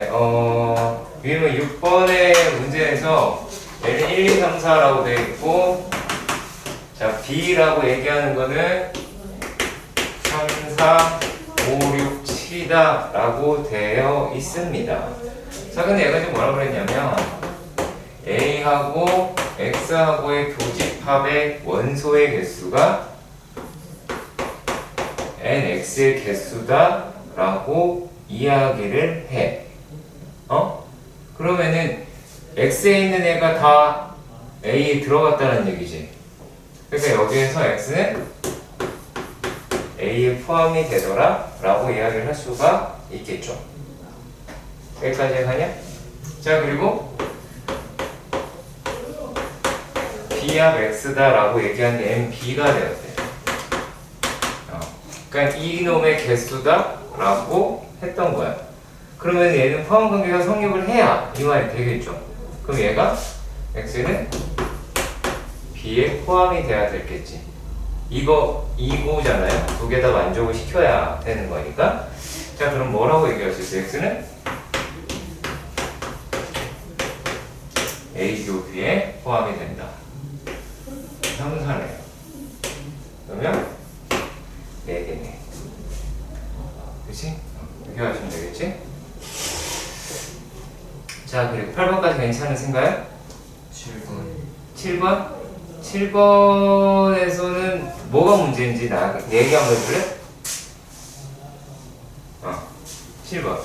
그러면 6번의 문제에서 얘는 1, 2, 3, 4라고 되어 있고, 자, B라고 얘기하는 거는 3, 4, 5, 6, 7이다 라고 되어 있습니다. 자, 근데 얘가 지금 뭐라고 그랬냐면, A하고 X하고의 교집합의 원소의 개수가 NX의 개수다 라고 이야기를 해. 그러면은 X에 있는 애가 다 A에 들어갔다는 얘기지. 그러니까 여기에서 X는 A에 포함이 되더라 라고 이야기를 할 수가 있겠죠. 여기까지 가냐? 자, 그리고 B합 X다 라고 얘기한 게 MB가 되었대. 그러니까 이놈의 개수다 라고 했던 거야. 그러면 얘는 포함 관계가 성립을 해야 이 말이 되겠죠. 그럼 얘가 X는 B에 포함이 돼야 되겠지. 이거잖아요. 두 개 다 만족을 시켜야 되는 거니까. 자, 그럼 뭐라고 얘기할 수 있어요? X는 A 교비에 포함이 된다. 3, 4네요. 그러면 4개네. 그치? 이렇게 하시면 되겠지? 자, 그리고 8번까지 괜찮으신가요? 7번? 7번에서는 뭐가 문제인지 얘기 한번 해줄래? 7번.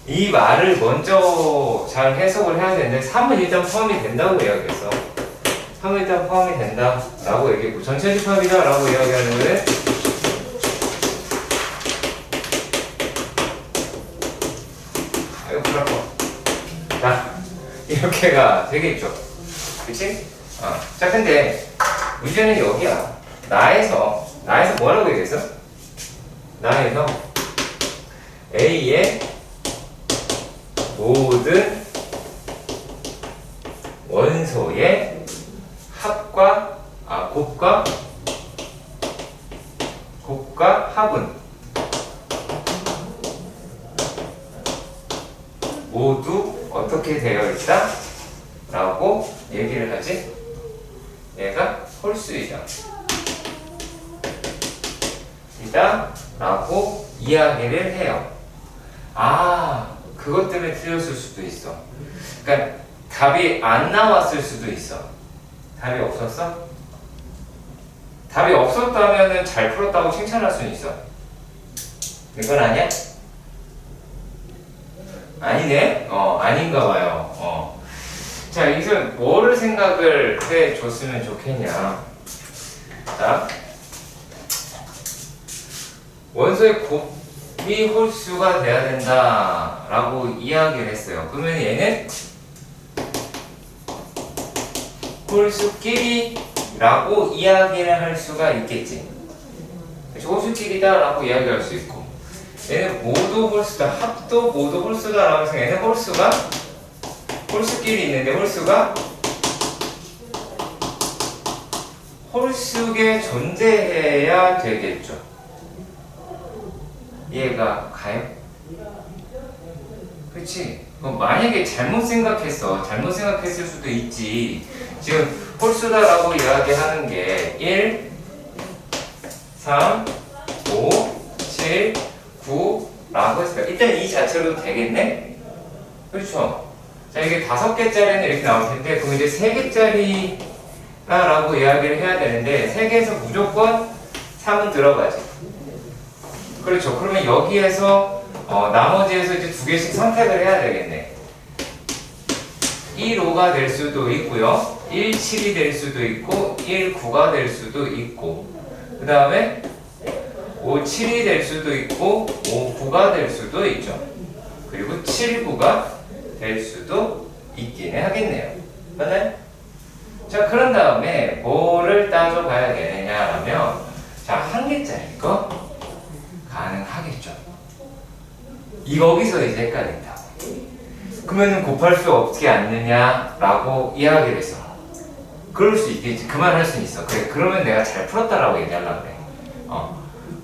이 말을 먼저 잘 해석을 해야 되는데 3은 일단 포함이 된다고 이야기했어. 3은 일단 포함이 된다 라고 얘기했고, 전체 집합이다 라고 이야기하는 거는 자, 이렇게가 되겠죠. 그치? 자, 근데 문제는 여기야. 나에서 뭐라고 얘기했어? 나에서 A의 모든 원소의 곱과 합은 모두 어떻게 되어 있다? 라고 얘기를 하지? 얘가 홀수이다. 라고 이야기를 해요. 그것 때문에 틀렸을 수도 있어. 그러니까 답이 안 나왔을 수도 있어. 답이 없었어? 답이 없었다면 잘 풀었다고 칭찬할 수는 있어. 이건 아니야? 아니네? 아닌가 봐요. 자, 여기서 뭐를 생각을 해 줬으면 좋겠냐. 자, 원소의 곱이 홀수가 돼야 된다 라고 이야기를 했어요. 그러면 얘는 홀수끼리 라고 이야기를 할 수가 있겠지. 홀수끼리다 라고 이야기할 수 있고, 얘는 모두 홀수다, 합도 모두 홀수다 라고 해서 얘는 홀수끼리 있는데 홀수에 존재해야 되겠죠. 이해가 가요? 그치? 그럼 만약에 잘못 생각했을 수도 있지. 지금 홀수다라고 이야기하는 게 1, 3, 5, 7, 9라고 했어요. 일단 이 자체로도 되겠네? 그렇죠? 자, 이게 5개짜리는 이렇게 나올 텐데, 그럼 이제 3개짜리라고 이야기를 해야 되는데, 3개에서 무조건 3은 들어가지. 그렇죠. 그러면 여기에서, 나머지에서 이제 2개씩 선택을 해야 되겠네. 1, 5가 될 수도 있고요. 1, 7이 될 수도 있고, 1, 9가 될 수도 있고, 그 다음에 5, 7이 될 수도 있고, 5, 9가 될 수도 있죠. 그리고 7, 9가 될 수도 있기는 하겠네요. 맞나요? 자, 그런 다음에 뭐를 따져봐야 되느냐라면, 자, 1개짜리 거 가능하겠죠. 여기서 이제 헷갈린다. 그러면은 곱할 수 없지 않느냐라고 이야기를 했어. 그럴 수 있겠지. 그 말 할 수 있어. 그래, 그러면 내가 잘 풀었다라고 얘기하려고 그래.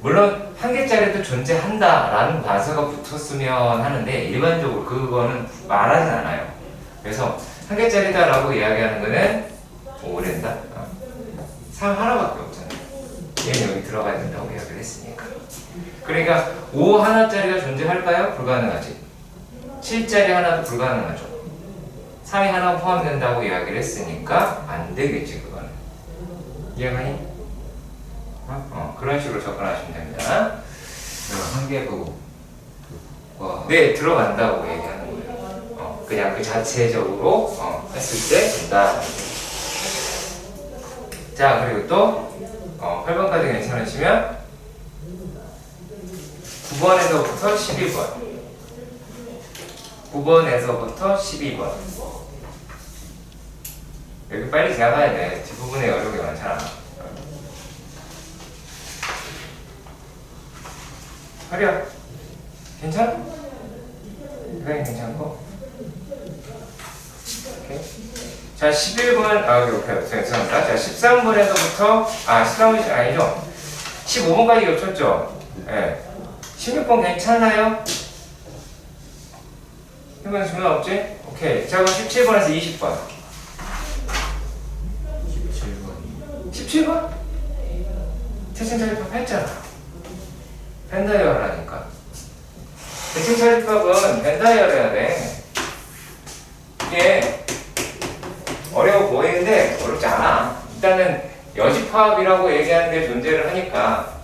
물론 한 개짜리도 존재한다라는 단서가 붙었으면 하는데 일반적으로 그거는 말하진 않아요. 그래서 한 개짜리다라고 이야기하는 거는 오랜다. 3 하나밖에 없잖아요. 얘는 여기 들어가야 된다고 이야기를 했으니까. 그러니까 5 하나짜리가 존재할까요? 불가능하지. 7짜리 하나도 불가능하죠. 3이 하나 포함된다고 이야기를 했으니까 안 되겠지 그거는. 이해가니? 그런 식으로 접근하시면 됩니다. 한 개도 네, 들어간다고 얘기하는 거예요. 그냥 그 자체적으로 했을 때 된다. 자, 그리고 또 8번까지 괜찮으시면 9번에서부터 12번 9번에서부터 12번 여기 빨리 지나가야 돼. 뒷부분에 어려운 게 많잖아. 하려 괜찮아? 이건 괜찮고 오케이. 자 11번 오케이 죄송합니다. 자 13번에서부터 13번이 아니죠. 15번까지 겹쳤죠. 예. 16번 괜찮아요? 이번 질문 없지? 오케이. 자 그럼 17번에서 20번 17번? 대칭차집합 했잖아. 벤다이어라니까. 대칭차집합은 벤다이어를 해야 돼. 이게 어려워 보이는데 어렵지 않아. 일단은 여집합이라고 얘기하는 게 존재를 하니까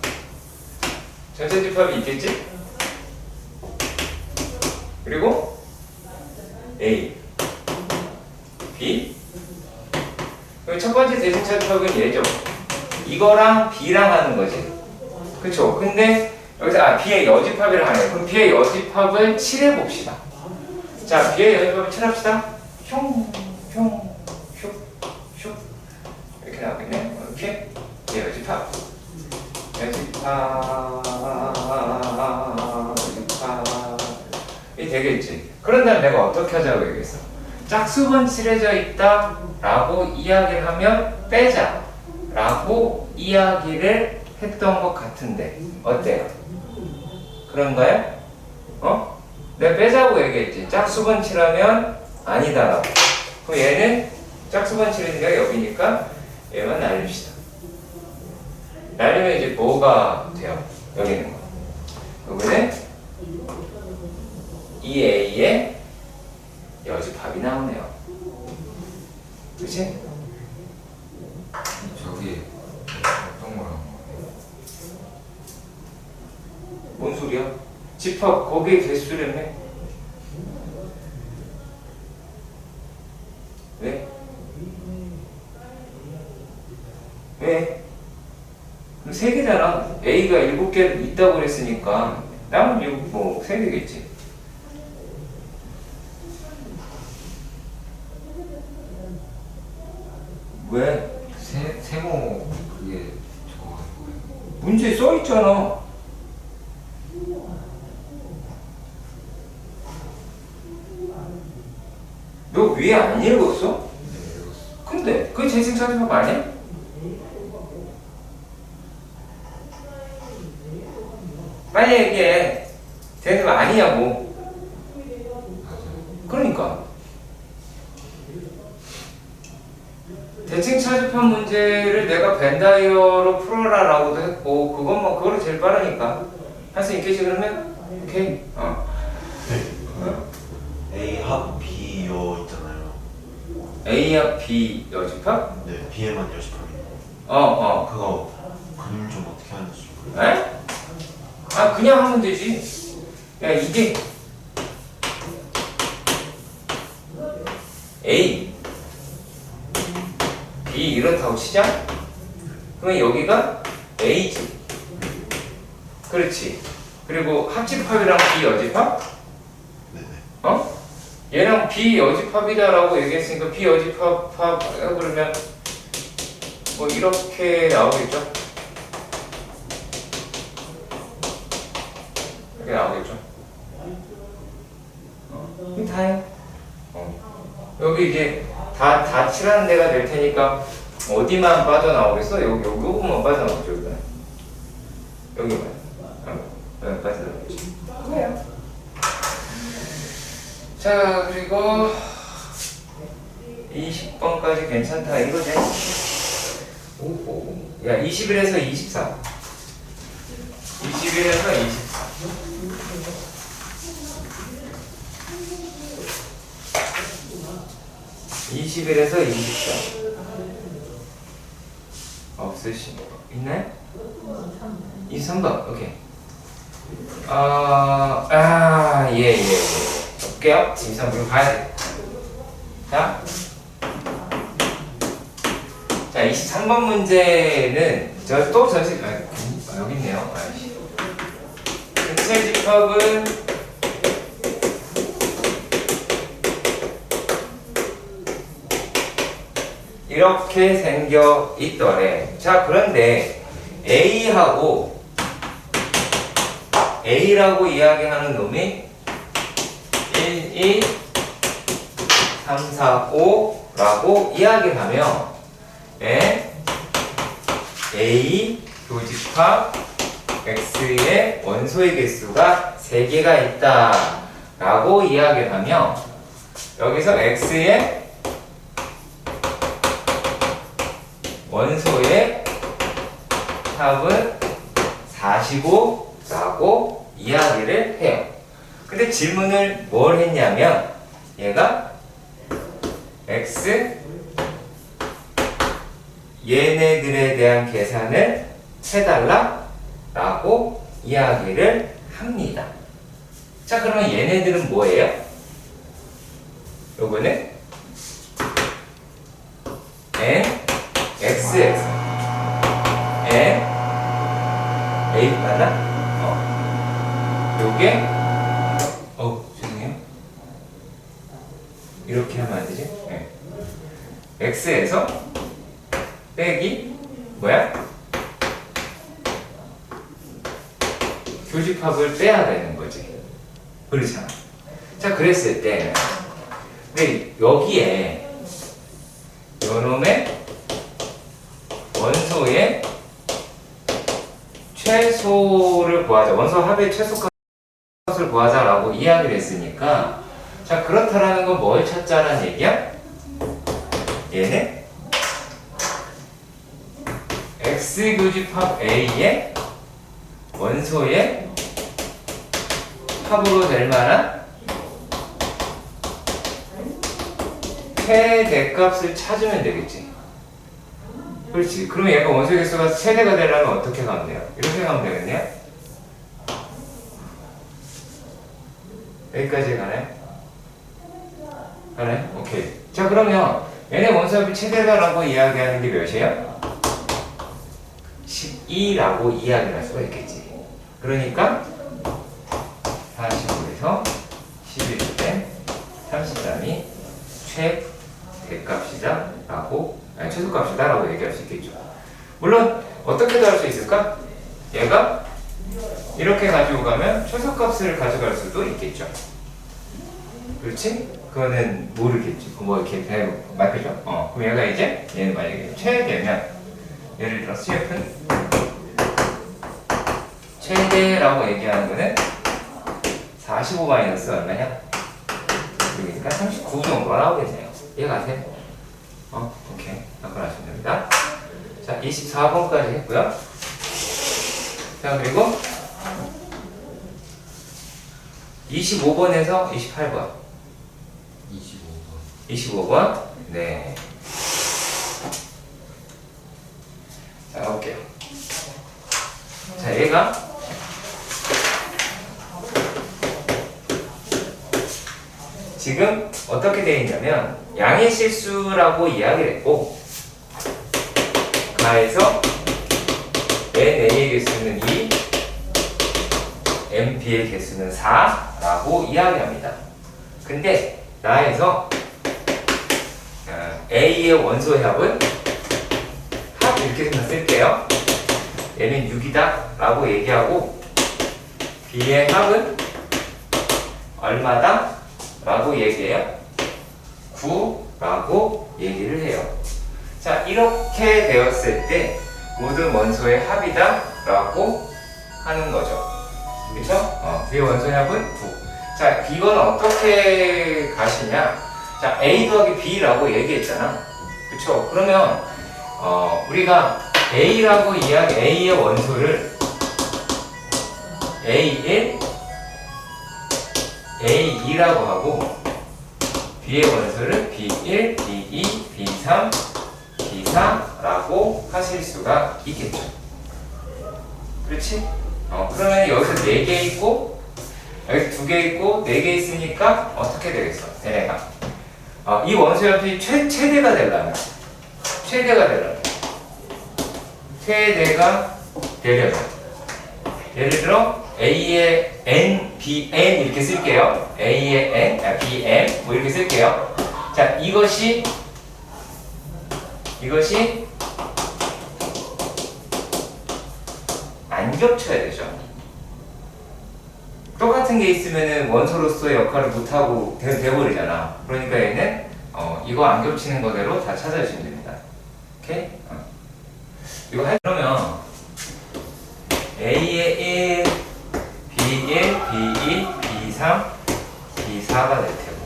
전체집합이 있겠지? 그리고 A, B. 첫 번째 대칭차집합은 얘죠. 이거랑 B랑 하는 거지. 그쵸? 근데 여기서 B의 여집합이라 하네요. 그럼 B의 여집합을 칠해봅시다. 자, B의 여집합을 칠합시다. 흉 이렇게 나오겠네. 이렇게 B의 여집합이 되겠지. 그런 다음에 내가 어떻게 하자고 얘기했어? 짝수번 칠해져 있다 라고 이야기를 하면 빼자 라고 이야기를 했던 것 같은데 어때요? 그런가요? 내가 빼자고 얘기했지. 짝수번 칠하면 아니다라고. 그럼 얘는 짝수번 칠이니까 여기니까 얘만 날립시다. 날리면 이제 뭐가 돼요? 여기 있는 거. 여기는 2A의 여집합이 나오네요. 그치? 저기 어떤 거랑 뭔 소리야? 집합 거기에 개수라며? 왜? 왜? 그럼 3개잖아. A가 7개 있다고 그랬으니까 남은 3개겠지. 왜? 세모 그게 저거 뭐예요? 문제에 써있잖아. 너 위에 안 읽었어? 네, 읽었어. 근데 그게 재생차집합 아니야? 빨리 얘기해. 재생차집합 아니냐고. 맞아요. 그러니까 대칭차집합 문제를 내가 벤다이어로 풀어라 라고도 했고 그거를 제일 빠르니까 할 수 있겠지 그러면? 오케이. A 합 B 여 있잖아요. A합 B 여집합? 네, B에만 여집합이 있고. 그거 그림 좀 어떻게 하는지 좀 모르겠어요. 에? 그냥 하면 되지. 야 이게 A B 이렇다고 치자? 그러면 여기가 A지. 그렇지. 그리고 합집합이랑 B 여집합? 네네. 얘랑 B 여집합이다라고 얘기했으니까 B 여집합 그러면 뭐 이렇게 나오겠죠? 이렇게 나오겠죠? 이게 다예요. 여기 이제 다 칠하는 데가 될 테니까 어디만 빠져나오겠어? 요거만 빠져나오죠. 여기 봐요. 여기까지 들어오지. 그래요. 자, 그리고 20번까지 괜찮다 이거지? 오. 야, 21에서 24. 21에서 24. (21에서 24) 없으신 거 있나요? 23번 오케이. 예. 볼게요. 23번 가야 돼. 자, 23번 문제는 여기 있네요. 전체 집합은 이렇게 생겨 있더래. 자, 그런데 A하고 A라고 이야기하는 놈이 1, 2, 3, 4, 5라고 이야기하면 A 교집합 X의 원소의 개수가 3개가 있다 라고 이야기하면 여기서 X의 원소의 합은 45라고 이야기를 해요. 근데 질문을 뭘 했냐면 얘가 X 얘네들에 대한 계산을 해달라 라고 이야기를 합니다. 자, 그러면 얘네들은 뭐예요? 요거는 N XX N A 맞나? 요게 죄송해요. 이렇게 하면 안 되지? 네. X에서 빼기 뭐야? 교집합을 빼야 되는 거지. 그렇잖아. 자, 그랬을 때 근데 여기에 요놈의 원소의 최소를 구하자. 원소 합의 최소값을 구하자라고 이야기를 했으니까 자, 그렇다라는 건 뭘 찾자라는 얘기야? 얘네 X 교집합 A의 원소의 합으로 될 만한 최대값을 찾으면 되겠지. 그렇지. 그러면 얘가 원소 개수가 최대가 되려면 어떻게 가면 돼요? 이렇게 가면 되겠네요? 여기까지 가나요? 가나요? 오케이. 자, 그러면 얘네 원소합이 최대다라고 이야기하는 게 몇이에요? 12라고 이야기를 할 수가 있겠지. 그러니까 45에서 11일 때 33이 최대값이다 라고 최소값이다 라고 얘기할 수 있겠죠. 물론 어떻게도 할 수 있을까? 얘가 이렇게 가지고 가면 최소값을 가져갈 수도 있겠죠. 그렇지? 그거는 모르겠지. 뭐 이렇게 배우고 맞겠죠? 그럼 얘가 이제 얘는 만약에 최대면 예를 들어 CF는 최대라고 얘기하는 거는 45 마이너스 얼마냐? 그러니까 39 정도가 나오겠네요. 이해가세요? 오케이. 아까 하시면 됩니다. 자, 24번까지 했고요. 자, 그리고 25번에서 28번. 25번. 네. 자, 가볼게요. 자, 얘가 지금 어떻게 되어 있냐면 양의 실수라고 이야기를 했고 가에서 NA의 개수는 2, MB의 개수는 4라고 이야기합니다. 근데 나에서 A의 원소의 합은 합 이렇게 생각 쓸게요. 얘는 6이다 라고 얘기하고 B의 합은 얼마다? 라고 얘기해요. 9라고 얘기를 해요. 자, 이렇게 되었을 때 모든 원소의 합이다 라고 하는 거죠. 그쵸? B의 원소합은 9. 자, 이건 어떻게 가시냐? 자, A 더하기 B라고 얘기했잖아. 그쵸? 그러면, 우리가 A라고 A의 원소를 A1, A2라고 하고, B의 원소를 B1, B2, B3, B4라고 하실 수가 있겠죠. 그렇지? 그러면 여기서 4개 있고, 여기 2개 있고, 4개 있으니까 어떻게 되겠어? 얘네가. 이 원소협이 최대가 되려면, 예를 들어, A의 N, B, N 이렇게 쓸게요. A의 N, B, M 뭐 이렇게 쓸게요. 자, 이것이 안 겹쳐야 되죠. 똑같은 게 있으면은 원소로서의 역할을 못하고 돼버리잖아. 그러니까 얘는 이거 안 겹치는 거대로 다 찾아주시면 됩니다. 오케이? 이거 그러면 A의 1, B1, B2, B3, B4가 될 테고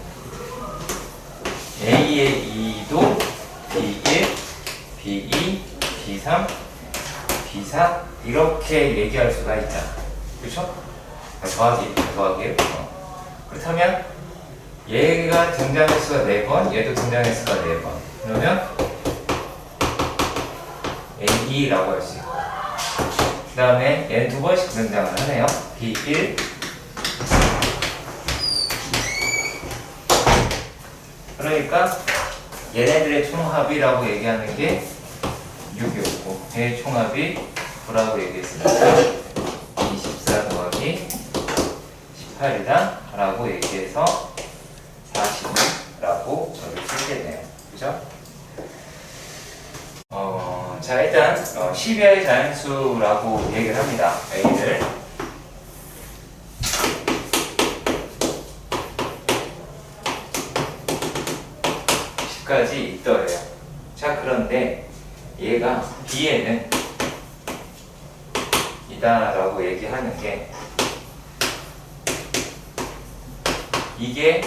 A의 2도 B1, B2, B3, B4 이렇게 얘기할 수가 있잖아. 그렇죠? 더하기. 그렇다면 얘가 등장 횟수가 4번, 얘도 등장 횟수가 4번. 그러면 A2라고 할 수 있고 그 다음에 얘는 2번씩 등장을 하네요. B1 그러니까 얘네들의 총합이라고 얘기하는 게 6이었고 얘의 총합이 9라고 얘기했으니까 24 더하기 18이다 라고 얘기해서 40이라고 저를 쓰겠네요. 그죠? 자, 일단 12의 자연수라고 얘기를 합니다. A를 10까지 있더래요. 자, 그런데 얘가 B에는 이다라고 얘기하는 게 이게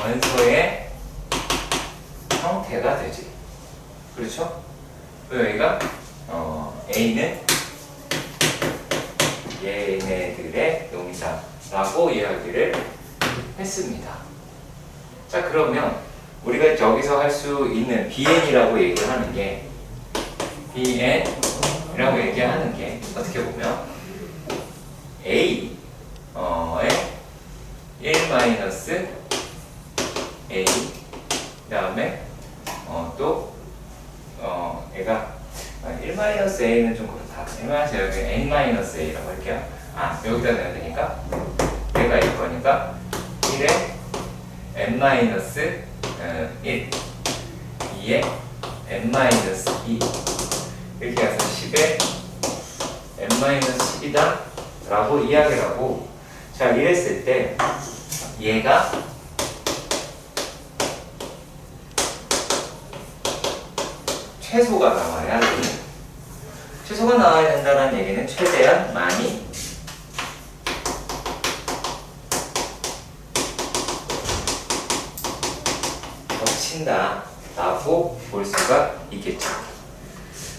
원소의 형태가 되지. 그렇죠? 그리고 여기가 A는 얘네들의 놈이다 라고 이야기를 했습니다. 자, 그러면 우리가 여기서 할 수 있는 BN이라고 얘기를 하는 게 BN이라고 얘기하는 게 어떻게 보면 A의 1-A 그 다음에 또 얘가 1-A는 좀 그렇다. 1- 여기 N-A라고 할게요. 여기다 넣어야 되니까 얘가 일 거니까 1에 N-1 2에 N-2 이렇게 해서 10에 N-10이다 라고 이야기를 하고 자 이랬을 때 얘가 최소가 나와야 돼. 최소가 나와야 된다는 얘기는 최대한 많이 겹친다 라고 볼 수가 있겠죠.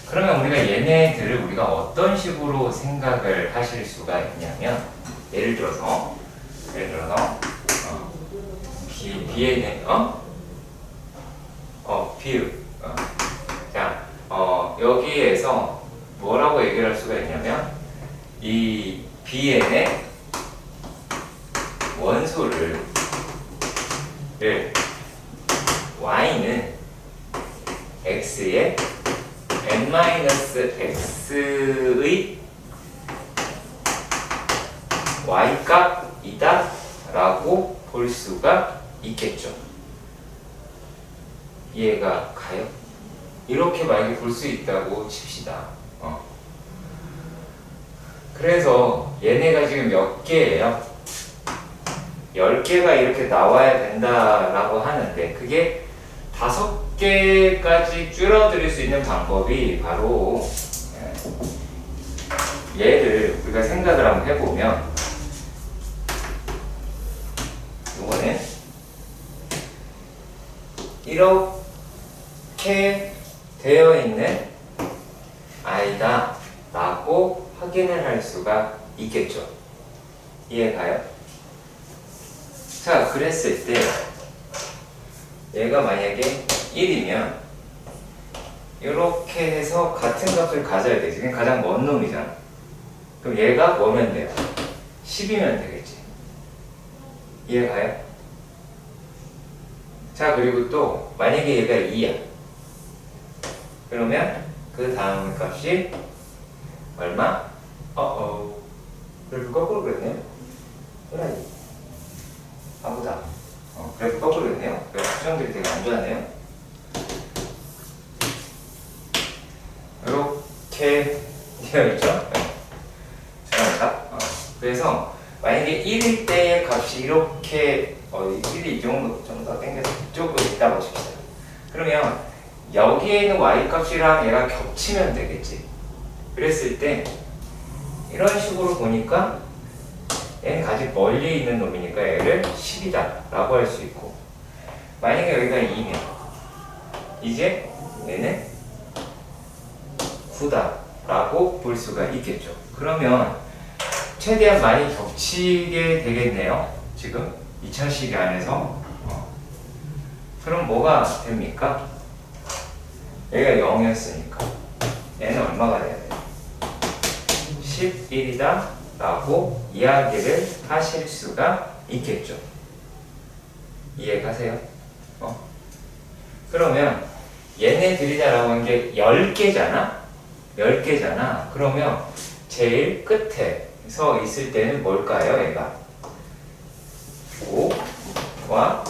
그러면 우리가 얘네들을 우리가 어떤 식으로 생각을 하실 수가 있냐면 예를 들어서 B에는 비읍 자 여기에서 뭐라고 얘기를 할 수가 있냐면 이 Bn의 원소를 Y는 X의 N-X의 Y값이다 라고 볼 수가 있겠죠. 이해가 가요? 이렇게 만약에 볼 수 있다고 칩시다. 그래서 얘네가 지금 몇 개예요? 10개가 이렇게 나와야 된다라고 하는데 그게 5개까지 줄어들 수 있는 방법이 바로 얘를 우리가 생각을 한번 해보면 이거는 이렇게 되어 있는 아이다 라고 확인을 할 수가 있겠죠. 이해가요? 자, 그랬을 때 얘가 만약에 1이면 이렇게 해서 같은 값을 가져야 되지. 그게 가장 먼 놈이잖아. 그럼 얘가 뭐면 돼요? 10이면 되겠지. 이해가요? 자, 그리고 또 만약에 얘가 2야. 그러면 그 다음 값이 얼마? 그래도 거꾸로 그랬네요. 그래. 아무다. 그래도 거꾸로 그랬네요. 그래서 수정들이 되게 안 좋아하네요. 이렇게 되어 있죠. 죄송합니다. 그래서 만약에 1일 때의 값이 이렇게 1이 이 정도 당겨서 이쪽으로 있다고 칩시다. 그러면 여기에 있는 y 값이랑 얘가 겹치면 되겠지. 그랬을 때 이런 식으로 보니까 얘는 아직 멀리 있는 놈이니까 얘를 10이다 라고 할 수 있고, 만약에 여기가 2면 이제 얘는 9다 라고 볼 수가 있겠죠. 그러면 최대한 많이 겹치게 되겠네요. 지금 2000식 안에서. 그럼 뭐가 됩니까? 얘가 0이었으니까 얘는 얼마가 돼야 돼요? 11이다 라고 이야기를 하실 수가 있겠죠. 이해가세요? 그러면 얘네들이다라고 한 게 10개잖아? 10개잖아. 그러면 제일 끝에 서 있을 때는 뭘까요? 얘가 5와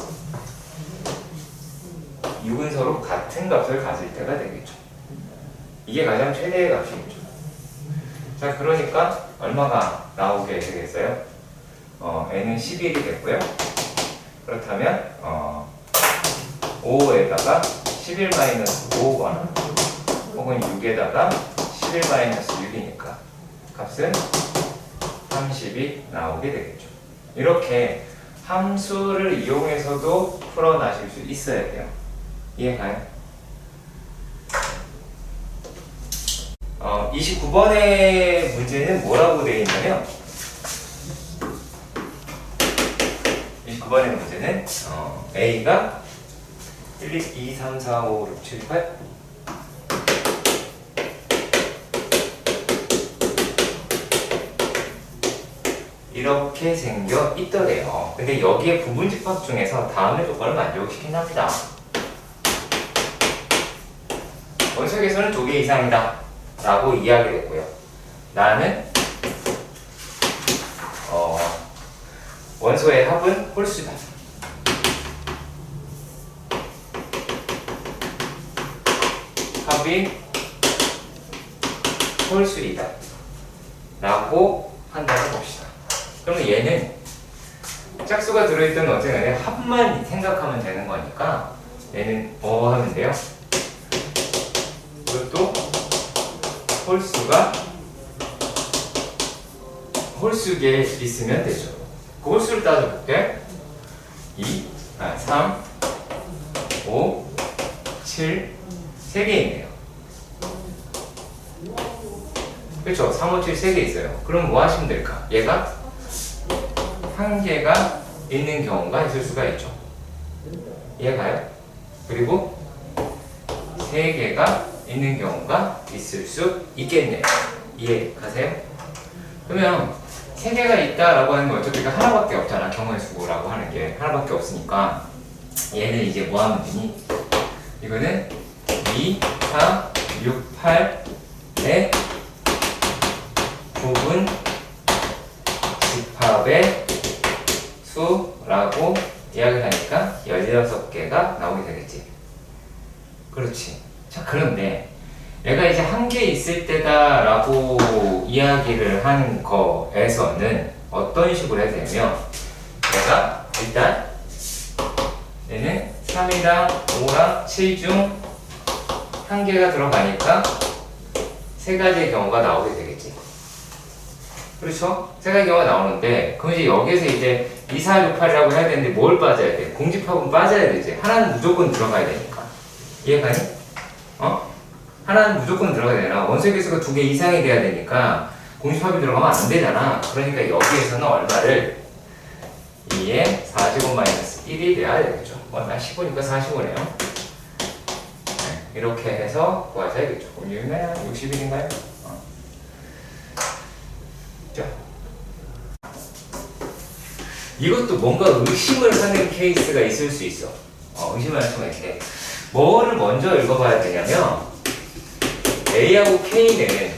6은 서로 같은 값을 가질 때가 되겠죠. 이게 가장 최대의 값이겠죠. 자, 그러니까 얼마가 나오게 되겠어요? n은 11이 됐고요. 그렇다면 5에다가 11-5거나 혹은 6에다가 11-6이니까 값은 30이 나오게 되겠죠. 이렇게 함수를 이용해서도 풀어나실 수 있어야 돼요. 이해가요? 29번의 문제는 뭐라고 되어 있냐면, 29번의 문제는 A가 1, 2, 3, 4, 5, 6, 7, 8 이렇게 생겨 있더래요. 근데 여기에 부분집합 중에서 다음의 조건을 만족시킨답니다. 원소계수는 2개 이상이다 라고 이야기했고요. 나는 원소의 합은 홀수다. 합이 홀수이다 라고 한다고 봅시다. 그러면 얘는 짝수가 들어있던 어쨌든 합만 생각하면 되는 거니까 얘는 하면 돼요. 이것도 홀수계 있으면 되죠. 그 홀수를 따져볼게. 3, 5, 7, 3개 있네요. 그렇죠? 3, 5, 7, 3개 있어요. 그럼 뭐 하시면 될까? 얘가 한 개가 있는 경우가 있을 수가 있죠. 이해가요? 그리고 3개가 있는 경우가 있을 수 있겠네요. 이해가세요? 그러면 3개가 있다라고 하는 건 어차피 하나밖에 없잖아. 경우의 수라고 하는 게 하나밖에 없으니까 얘는 이제 뭐 하면 되니? 이거는 2, 4, 6, 8의 부분 집합의 수라고 이야기를 하니까 16개가 나오게 되겠지. 그렇지. 자, 그런데 얘가 이제 한 개 있을 때다 라고 이야기를 한 거에서는 어떤 식으로 해야 되냐면, 얘가 일단 얘는 3이랑 5랑 7 중 한 개가 들어가니까 3가지의 경우가 나오게 되겠지. 그렇죠? 세 가지 경우가 나오는데 그럼 이제 여기서 이제 2, 4, 6, 8이라고 해야 되는데 뭘 빠져야 돼? 공집합은 빠져야 되지. 하나는 무조건 들어가야 되니까. 이해가니? 어? 하나는 무조건 들어가야 되나? 원소의 개수가 2개 이상이 돼야 되니까 공집합이 들어가면 안 되잖아. 그러니까 여기에서는 얼마를 2에 4제곱 마이너스 1이 돼야 되겠죠. 얼마? 15니까 45네요. 네, 이렇게 해서 구하셔야겠죠. 그럼 6이면 60일인가요? 자, 이것도 뭔가 의심을 하는 케이스가 있을 수 있어. 의심을 할 수가 있는데 뭐를 먼저 읽어봐야 되냐면 A하고 K는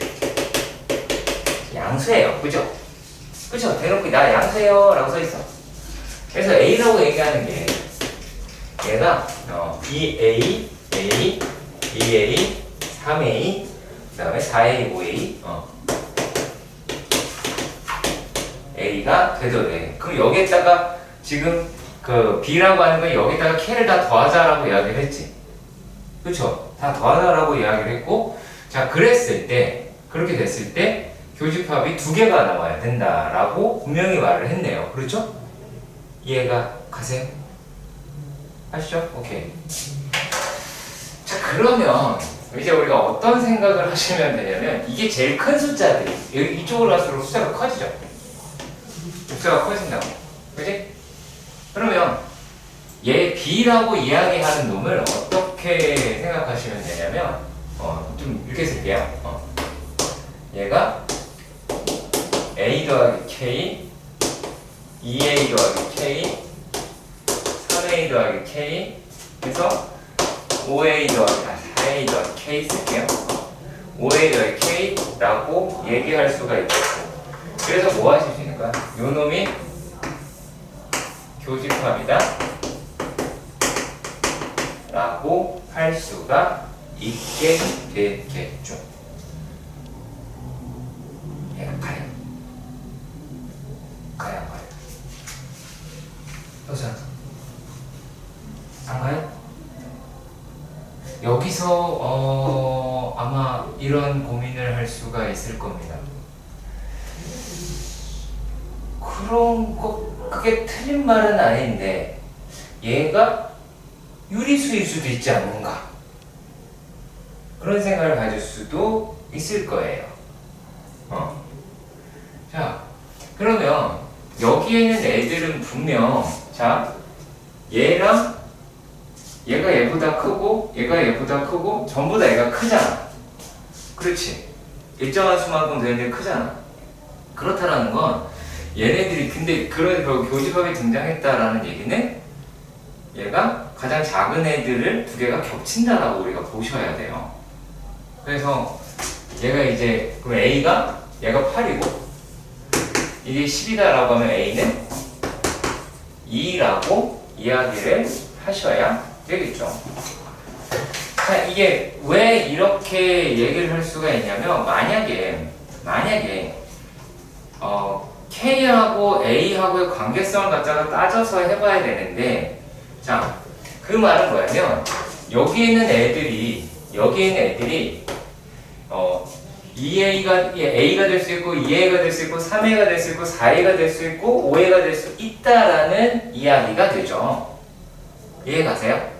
양수예요. 그죠? 그죠? 대놓고 나 양수예요 라고 써있어. 그래서 A라고 얘기하는 게 얘가 2A, A, 2A, 3A, 그 다음에 4A, 5A A가 되더래. 그럼 여기에다가 지금 그 B라고 하는 건 여기다가 K를 다 더하자라고 이야기를 했지. 그쵸? 다 더하자라고 이야기를 했고, 자, 그랬을 때, 그렇게 됐을 때, 교집합이 2개가 나와야 된다라고 분명히 말을 했네요. 그렇죠? 이해가 가세요? 아시죠? 오케이. 자, 그러면, 이제 우리가 어떤 생각을 하시면 되냐면, 이게 제일 큰 숫자들이, 여기 이쪽으로 갈수록 숫자가 커지죠? 숫자가 커진다고. 그지? 그러면, 얘 B라고 이야기하는 놈을 어떻게 생각하시면 되냐면 좀 이렇게 쓸게요. 얘가 A 더하기 K, 2A 더하기 K, 3A 더하기 K 해서 5A 더하기 4A 더하기 K 쓸게요. 5A 더하기 K라고 얘기할 수가 있겠고, 그래서 뭐 하실 수 있는가? 요 놈이 교집합이다 라고 할 수가 있게 되겠죠. 얘가 가요. 가요, 가요. 여기서 안 가요? 여기서 아마 이런 고민을 할 수가 있을 겁니다. 그런 거 그게 틀린 말은 아닌데 얘가 유리수일 수도 있지 않는가, 그런 생각을 가질 수도 있을 거예요. 자, 그러면 여기에 있는 애들은 분명, 자, 얘랑 얘가 얘보다 크고 얘가 얘보다 크고 전부 다 얘가 크잖아. 그렇지? 일정한 수만큼 되는데 크잖아. 그렇다라는 건 얘네들이, 근데 그런 교집합이 등장했다라는 얘기는 얘가 가장 작은 애들을 2개가 겹친다라고 우리가 보셔야 돼요. 그래서 얘가 이제, 그럼 A가 얘가 8이고 이게 10이다라고 하면 A는 2라고 이야기를 하셔야 되겠죠. 자, 이게 왜 이렇게 얘기를 할 수가 있냐면, 만약에 K하고 A하고의 관계성을 갖다가 따져서 해봐야 되는데, 자, 그 말은 뭐냐면 여기에 있는 애들이 2A가 될 수 있고 2A가 될 수 있고 3A가 될 수 있고 4A가 될 수 있고 5A가 될 수 있다라는 이야기가 되죠. 이해 가세요?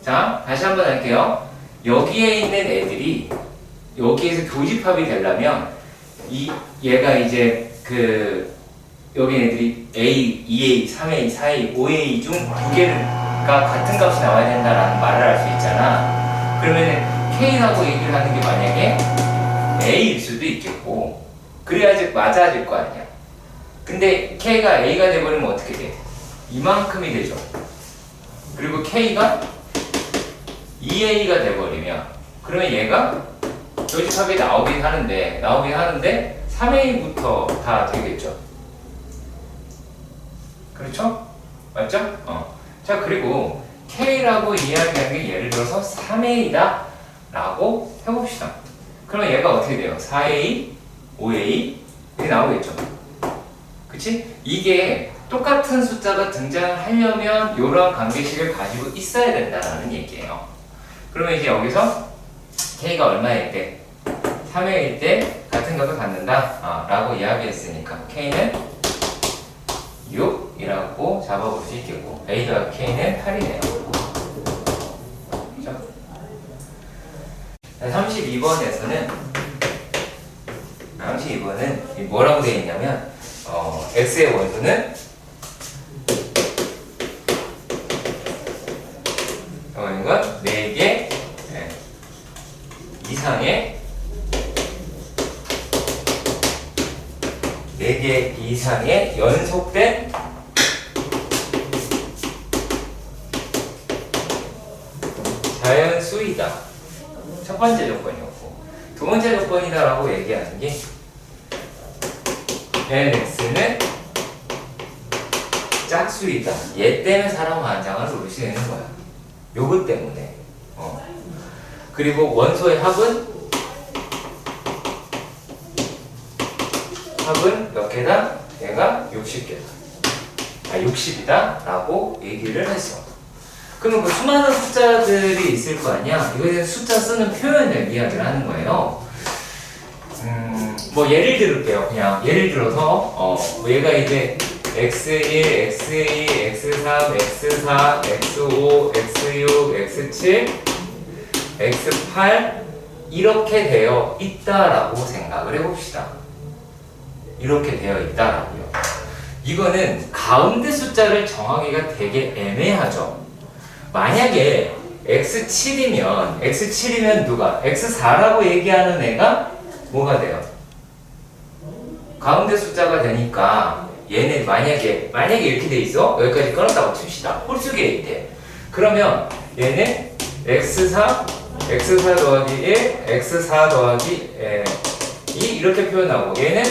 자, 다시 한번 할게요. 여기에 있는 애들이 여기에서 교집합이 되려면 얘가 이제 여기 애들이 A, 2A, 3A, 4A, 5A 중 2개가 같은 값이 나와야 된다라는 말을 할 수 있잖아. 그러면은 K라고 얘기를 하는 게 만약에 A일 수도 있겠고, 그래야지 맞아질 거 아니야. 근데 K가 A가 돼버리면 어떻게 돼? 이만큼이 되죠. 그리고 K가 2A가 돼버리면, 그러면 얘가 교집합이 나오긴 하는데 3A부터 다 되겠죠. 그렇죠? 맞죠? 자, 그리고 K라고 이야기하는 게 예를 들어서 3A다 라고 해봅시다. 그럼 얘가 어떻게 돼요? 4A, 5A 이게 나오겠죠. 그치? 이게 똑같은 숫자가 등장하려면 이러한 관계식을 가지고 있어야 된다는 얘기예요. 그러면 이제 여기서 K가 얼마일 때? 3회일 때 같은 것을 갖는다 라고 이야기했으니까 K는 6이라고 잡아볼 수 있겠고 A 더하기 K는 8이네요. 그렇죠? 32번에서는 뭐라고 되어 있냐면 X의 원소는 이건 4개 이상의 4개 이상의 연속된 자연수이다. 첫 번째 조건이었고, 두 번째 조건이다라고 얘기하는 게 NX는 짝수이다. 얘 때문에 사람 환장을 누릴 수 있는 거야. 요것 때문에. 그리고 원소의 합은 몇 개다? 얘가 60개다. 60이다 라고 얘기를 했어. 그러면 그 수많은 숫자들이 있을 거 아니야? 이거에 대해서 숫자 쓰는 표현을 이야기를 하는 거예요. 뭐 예를 들을게요. 그냥 예를 들어서 얘가 이제 x1, x2, x3, x4, x5, x6, x7, x8 이렇게 되어 있다라고 생각을 해봅시다. 이렇게 되어 있다라고요. 이거는 가운데 숫자를 정하기가 되게 애매하죠. 만약에 x7이면 누가? x4라고 얘기하는 애가 뭐가 돼요? 가운데 숫자가 되니까 얘네 만약에 이렇게 돼 있어. 여기까지 끊었다고 칩시다. 홀수기에 있대. 그러면 얘는 x4 더하기 1, x4 더하기 2 이렇게 표현하고 얘는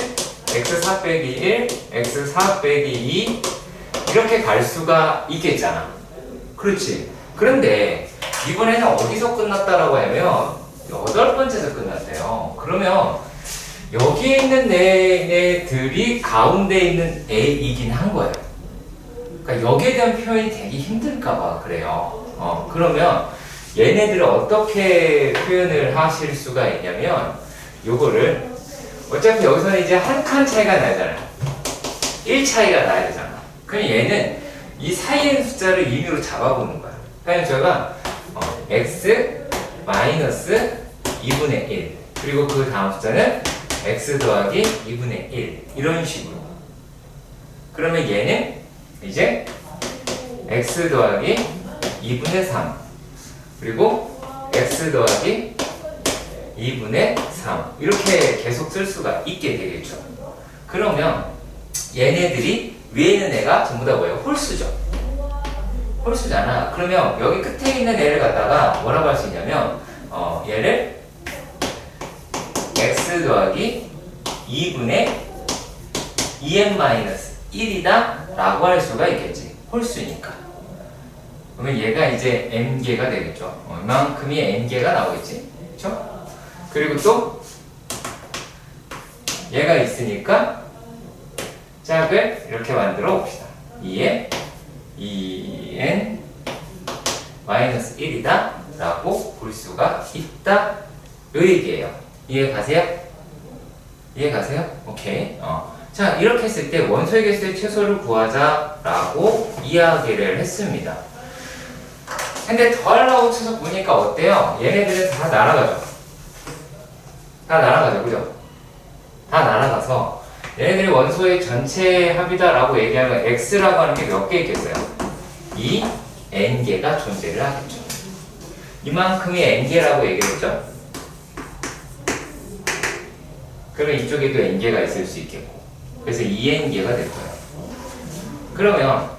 x4 빼기 1, x4 빼기 2 이렇게 갈 수가 있겠잖아. 그렇지. 그런데 이번에는 어디서 끝났다라고 하면 8번째에서 끝났대요. 그러면 여기에 있는 얘네들이 가운데 있는 A이긴 한 거예요. 그러니까 여기에 대한 표현이 되게 힘들까봐 그래요. 그러면 얘네들을 어떻게 표현을 하실 수가 있냐면 요거를 어차피 여기서는 이제 한 칸 차이가 나잖아요. 1 차이가 나야 되잖아. 그럼 얘는 이 사이에 있는 숫자를 임의로 잡아보는 거야. 그러니까 제가 x 마이너스 2분의 1 그리고 그 다음 숫자는 x 더하기 2분의 1 이런 식으로. 그러면 얘는 이제 x 더하기 2분의 3 그리고 x 더하기 2분의 3 이렇게 계속 쓸 수가 있게 되겠죠. 그러면 얘네들이 위에 있는 애가 전부 다 뭐예요? 홀수죠. 홀수잖아. 그러면 여기 끝에 있는 애를 갖다가 뭐라고 할 수 있냐면 얘를 x 더하기 2분의 2n-1이다 라고 할 수가 있겠지. 홀수니까. 그러면 얘가 이제 n개가 되겠죠. 이만큼이 n개가 나오겠지. 그렇죠? 그리고 또 얘가 있으니까 짝을 이렇게 만들어 봅시다. 2에 2n-1이다 라고 볼 수가 있다 이 얘기예요. 이해 가세요? 이해 가세요? 오케이. 자, 이렇게 했을 때 원소의 개수의 최소를 구하자 라고 이야기를 했습니다. 근데 더하려고 쳐서 보니까 어때요? 얘네들은 다 날아가죠. 다 날아가죠. 그죠? 다 날아가서 얘네들이 원소의 전체 합이다 라고 얘기하면 x라고 하는 게 몇 개 있겠어요? 이 n개가 존재를 하겠죠. 이만큼이 n개라고 얘기했죠? 그러면 이쪽에도 n개가 있을 수 있겠고 그래서 2n개가 될 거예요. 그러면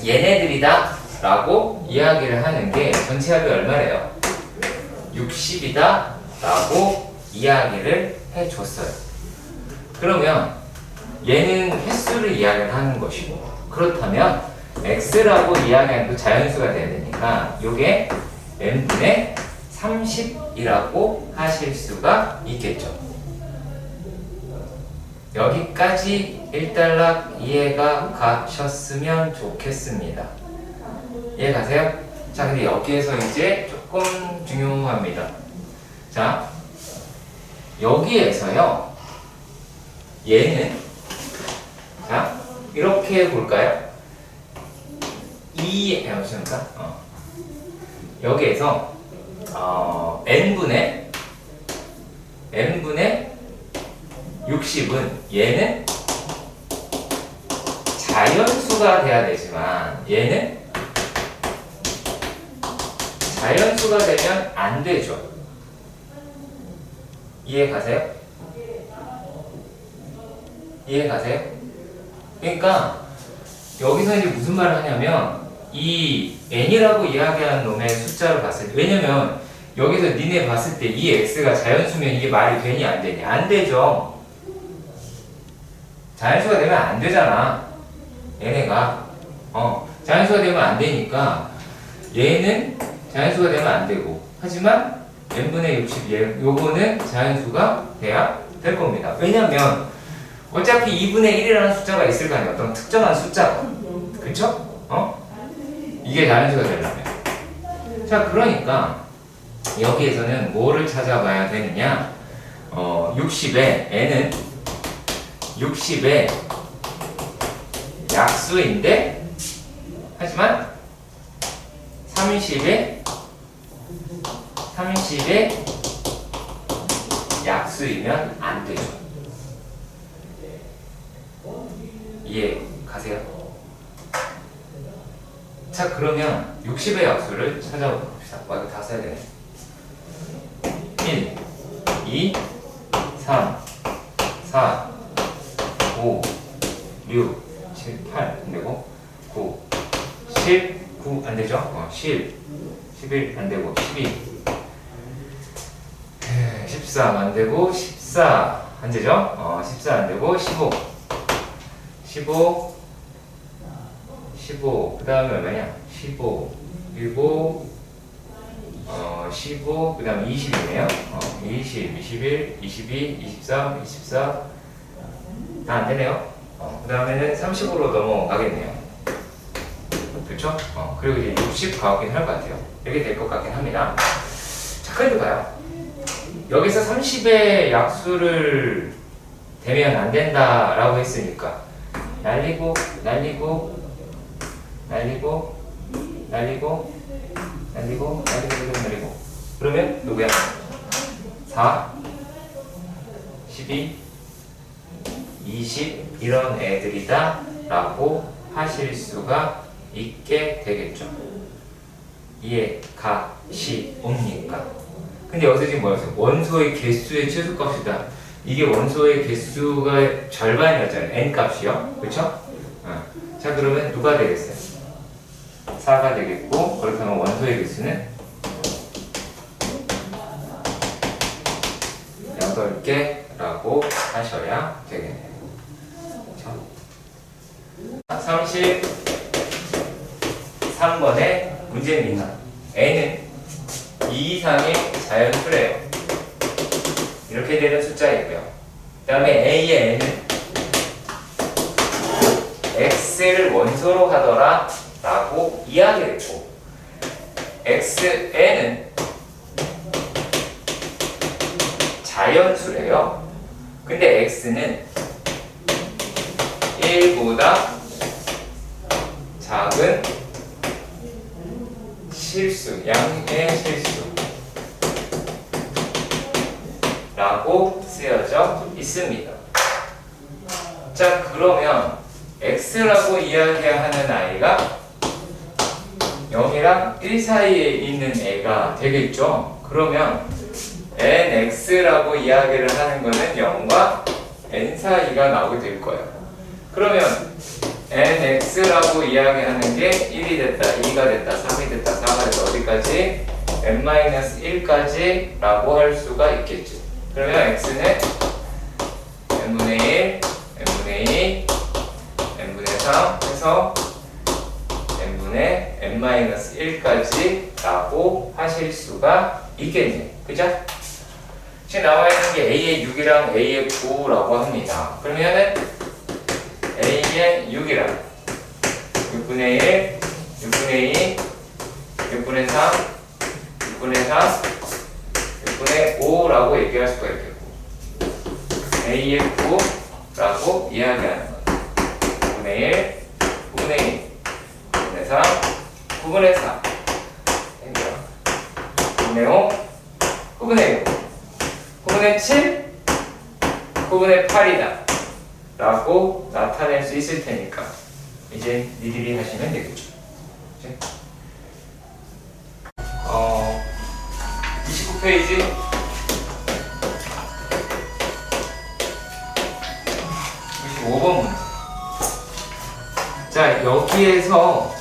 얘네들이다 라고 이야기를 하는 게 전체 합이 얼마래요? 60이다 라고 이야기를 해줬어요. 그러면 얘는 횟수를 이야기를 하는 것이고 그렇다면 x라고 이야기하는 또 자연수가 돼야 되니까 이게 n분의 30이라고 하실 수가 있겠죠. 여기까지 일단락 이해가 가셨으면 좋겠습니다. 이해 가세요? 자, 근데 여기에서 이제 조금 중요합니다. 자, 여기에서요 얘는 자 이렇게 볼까요? 잠시만요. 여기에서 n분의 60은 얘는 자연수가 돼야 되지만 얘는 자연수가 되면 안 되죠. 이해 가세요? 이해 가세요? 그러니까 여기서 이제 무슨 말을 하냐면 이 n이라고 이야기하는 놈의 숫자를 봤을 때 왜냐면 여기서 니네 봤을 때 이 x가 자연수면 이게 말이 되니 안 되니? 안 되죠. 자연수가 되면 안 되잖아. 얘네가 자연수가 되면 안 되니까 얘는 자연수가 되면 안 되고 하지만 n분의 60 요거는 자연수가 돼야 될 겁니다. 왜냐면 어차피 2분의 1이라는 숫자가 있을 거 아니에요. 어떤 특정한 숫자가. 그쵸? 이게 자연수가 되려면. 자, 그러니까 여기에서는 뭐를 찾아봐야 되느냐? 60에 n은 60의 약수인데 하지만 30의 약수이면 안 되죠. 이해 가세요? 자, 그러면 60의 약수를 찾아봅시다. 이거 다 써야 되네. 1, 2, 3, 4, 5, 6, 7, 8 안되고 9, 10, 9 안되죠? 10, 11 안되고 12, 13 안되고 14 안되죠? 14 안되고 15, 15 그 다음에 얼마냐? 15 그리고 15 그 다음에 20이네요. 20, 21, 22, 23, 24 다 안되네요. 그 다음에는 30으로 넘어가겠네요. 그렇죠? 그리고 이제 60 가긴 할 것 같아요. 이렇게 될 것 같긴 합니다. 자, 그래도 봐요. 여기서 30의 약수를 되면 안 된다라고 했으니까 날리고 그러면 누구야? 4, 12, 20 이런 애들이다 라고 하실 수가 있게 되겠죠. 이해 가시옵니까? 근데 여기서 지금 뭐였어요? 원소의 개수의 최소값이다. 이게 원소의 개수가 절반이었잖아요. n 값이요. 그쵸? 자, 그러면 누가 되겠어요? 4가 되겠고, 그렇다면 원소의 개수는 8개라고 하셔야 되겠네요. 그쵸? 33번의 문제입니다. n은 2 이상의 자연수래요. 이렇게 되는 숫자이고요. 그 다음에 a의 n은 x를 원소로 하더라 라고 이야기했고 xn은 자연수래요. 근데 x는 1보다 작은 실수, 양의 실수 라고 쓰여져 있습니다. 자, 그러면 x라고 이야기하는 아이가 0이랑 1 사이에 있는 애가 되겠죠. 그러면 nx라고 이야기를 하는 거는 0과 n 사이가 나오게 될 거예요. 그러면 nx라고 이야기하는 게 1이 됐다, 2가 됐다, 3이 됐다, 4가 됐다, 어디까지? n-1까지 라고 할 수가 있겠죠. 그러면 x는 n분의 1, n분의 2, n분의 3 해서 n분의 n-1까지 라고 하실 수가 있겠네요. 그죠? 지금 나와 있는 게 a의 6이랑 a의 9라고 합니다. 그러면은 a의 6이랑 6분의 1, 6분의 2, 6분의 3, 6분의 3, 6분의 5라고 얘기할 수가 있겠고 A의 9라고 이야기하는 거. 9분의 1, 9분의 2, 9분의 3, 9분의 4, 9분의 5, 9분의 6, 9분의 7, 9분의 8이다 라고 나타낼 수 있을 테니까 이제 니들이 하시면 되겠죠. 그치? 29페이지 25번 문제. 자, 여기에서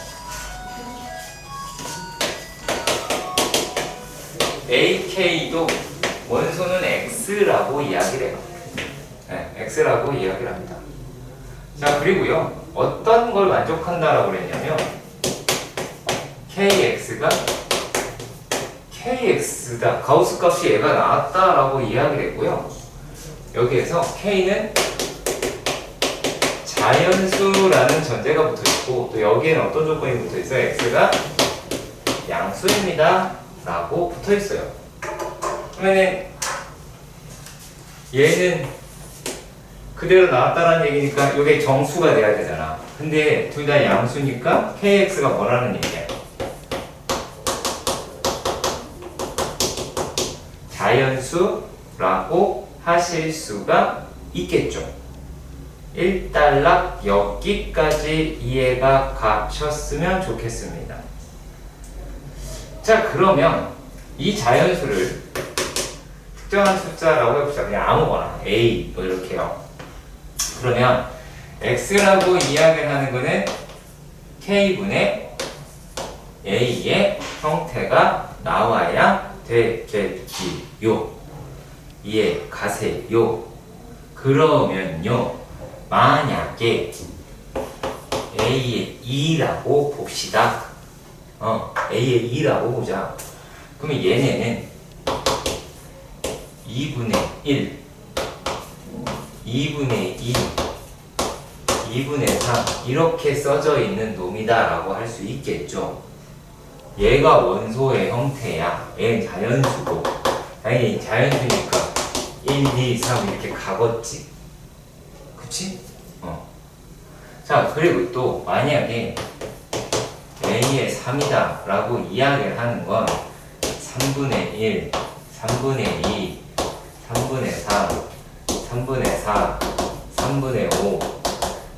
AK도 원소는 X라고 이야기를 해요. 네, X라고 이야기를 합니다. 자, 그리고요, 어떤 걸 만족한다라고 그랬냐면, KX가 KX다. 가우스 값이 얘가 나왔다라고 이야기를 했고요. 여기에서 K는 자연수라는 전제가 붙어 있고, 또 여기에는 어떤 조건이 붙어 있어요? X가 양수입니다. 라고 붙어 있어요. 그러면은 얘는 그대로 나왔다라는 얘기니까 이게 정수가 돼야 되잖아. 근데 둘 다 양수니까 KX가 뭐라는 얘기야? 자연수라고 하실 수가 있겠죠. 일단락 여기까지 이해가 가셨으면 좋겠습니다. 자, 그러면 이 자연수를 특정한 숫자라고 해봅시다. 그냥 아무거나 A 뭐 이렇게요. 그러면 X라고 이야기를 하는 거는 K분의 A의 형태가 나와야 되겠지요. 이해 가세요. 그러면요, 만약에 A의 2라고 봅시다. A의 2라고 보자. 그러면 얘네는 2분의 1, 2분의 2, 2분의 3 이렇게 써져 있는 놈이다 라고 할 수 있겠죠. 얘가 원소의 형태야. 얘는 자연수고, 당연히 자연수니까 1, 2, 3 이렇게 가겠지. 그치? 자, 그리고 또 만약에 A의 3이다 라고 이야기를 하는 건 3분의 1, 3분의 2, 3분의 3, 3분의 4, 3분의 5,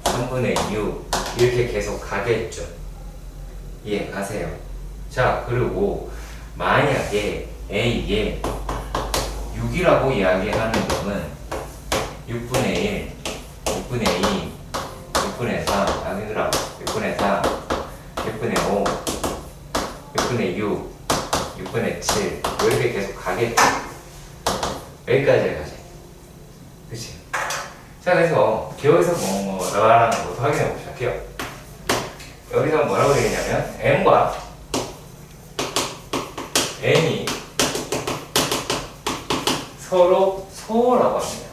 3분의 6 이렇게 계속 가겠죠. 이해 가세요? 자, 그리고 만약에 A의 6이라고 이야기하는 놈은 6분의 1, 6분의 2, 6분의 3, 얘들아 6분의 4, 6분의 5, 6분의 6, 6분의 7 이렇게 계속 가겠죠. 여기까지 가지. 그치? 자, 그래서 여기서 뭐라는 것도 확인해 보실게요. 여기서 뭐라고 되겠냐면 M과 N이 서로 소라고 합니다.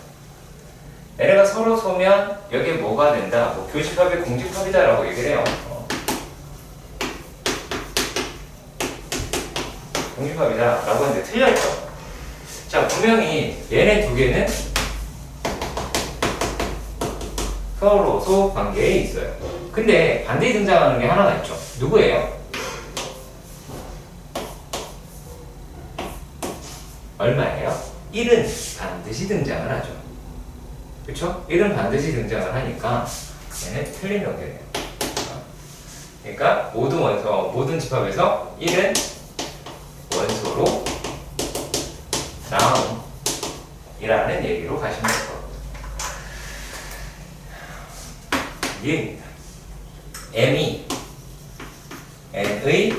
얘네가 서로 소면 여기에 뭐가 된다? 뭐 교집합이 공집합이다 라고 얘기를 해요. 공집합이다 라고 했는데 틀려있죠. 자, 분명히 얘네 두 개는 서로 소 관계에 있어요. 근데 반대에 등장하는 게 하나가 있죠. 누구예요? 얼마예요? 1은 반드시 등장을 하죠. 그쵸? 1은 반드시 등장을 하니까 얘는 틀린 연결이에요. 그러니까 모든 집합에서 1은 원소로 나옴이라는 얘기로 가시면 될 겁니다. 얘입니다. M이 N의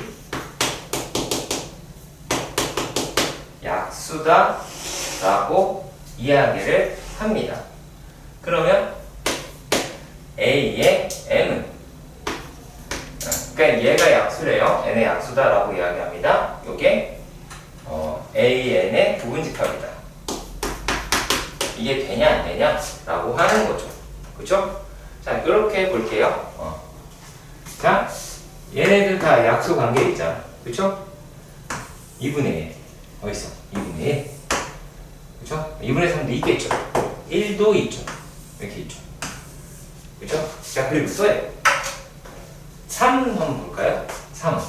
약수다 라고 이야기를 합니다. 그러면 A의 M은, 그러니까 얘가 약수래요. N의 약수다 라고 이야기합니다. 요게 AN의 부분집합이다. 이게 되냐 안 되냐 라고 하는 거죠. 그쵸? 자, 이렇게 볼게요. 자, 얘네들 다 약수 관계에 있잖아. 그쵸? 2분의 1 어딨어? 2분의 1 그쵸? 2분의 3도 있겠죠. 1도 있죠. 이렇게 있죠. 그죠? 자, 그리고 써요. 3 한번 볼까요? 3.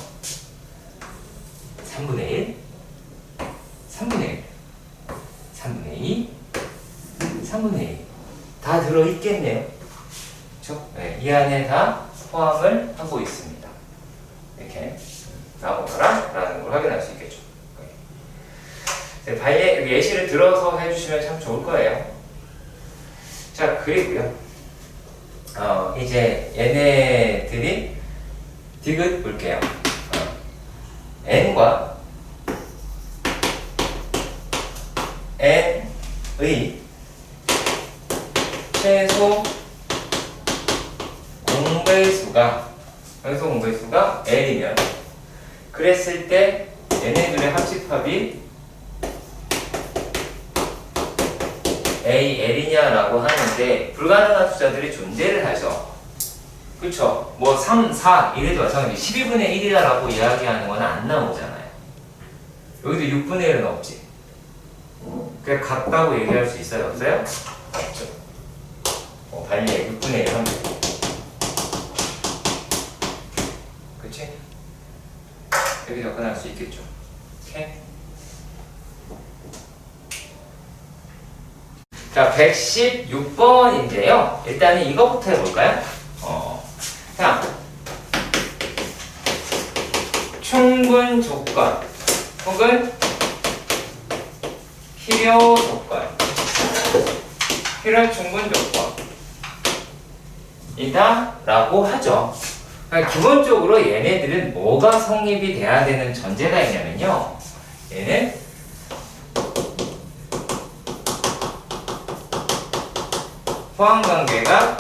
3분의 1, 3분의 1, 3분의 2, 3분의 1. 다 들어있겠네요. 그쵸? 네, 이 안에 다 포함을 하고 있습니다. 이렇게 나오거나 라는 걸 확인할 수 있겠죠. 네, 예시를 들어서 해주시면 참 좋을 거예요. 자, 그리고요. 이제 얘네들이 디귿 볼게요. n과 n의 최소 공배수가 L이면 그랬을 때 얘네들의 합집합이 AL이냐라고 하는데 불가능한 숫자들이 존재를 하죠. 그쵸? 뭐 3, 4 이래도 마찬가지 12분의 1이라고 이야기하는 건 안 나오잖아요. 여기도 6분의 1은 없지. 그냥 같다고 얘기할 수 있어요? 없어요? 없죠. 발리에 6분의 1 하면 그치? 여기 접근할 수 있겠죠. 오케이? 자, 116번인데요. 일단은 이거부터 해볼까요? 자, 충분 조건 혹은 필요 조건, 필요 충분 조건이다 라고 하죠. 그러니까 기본적으로 얘네들은 뭐가 성립이 돼야 되는 전제가 있냐면요, 얘는 포함관계가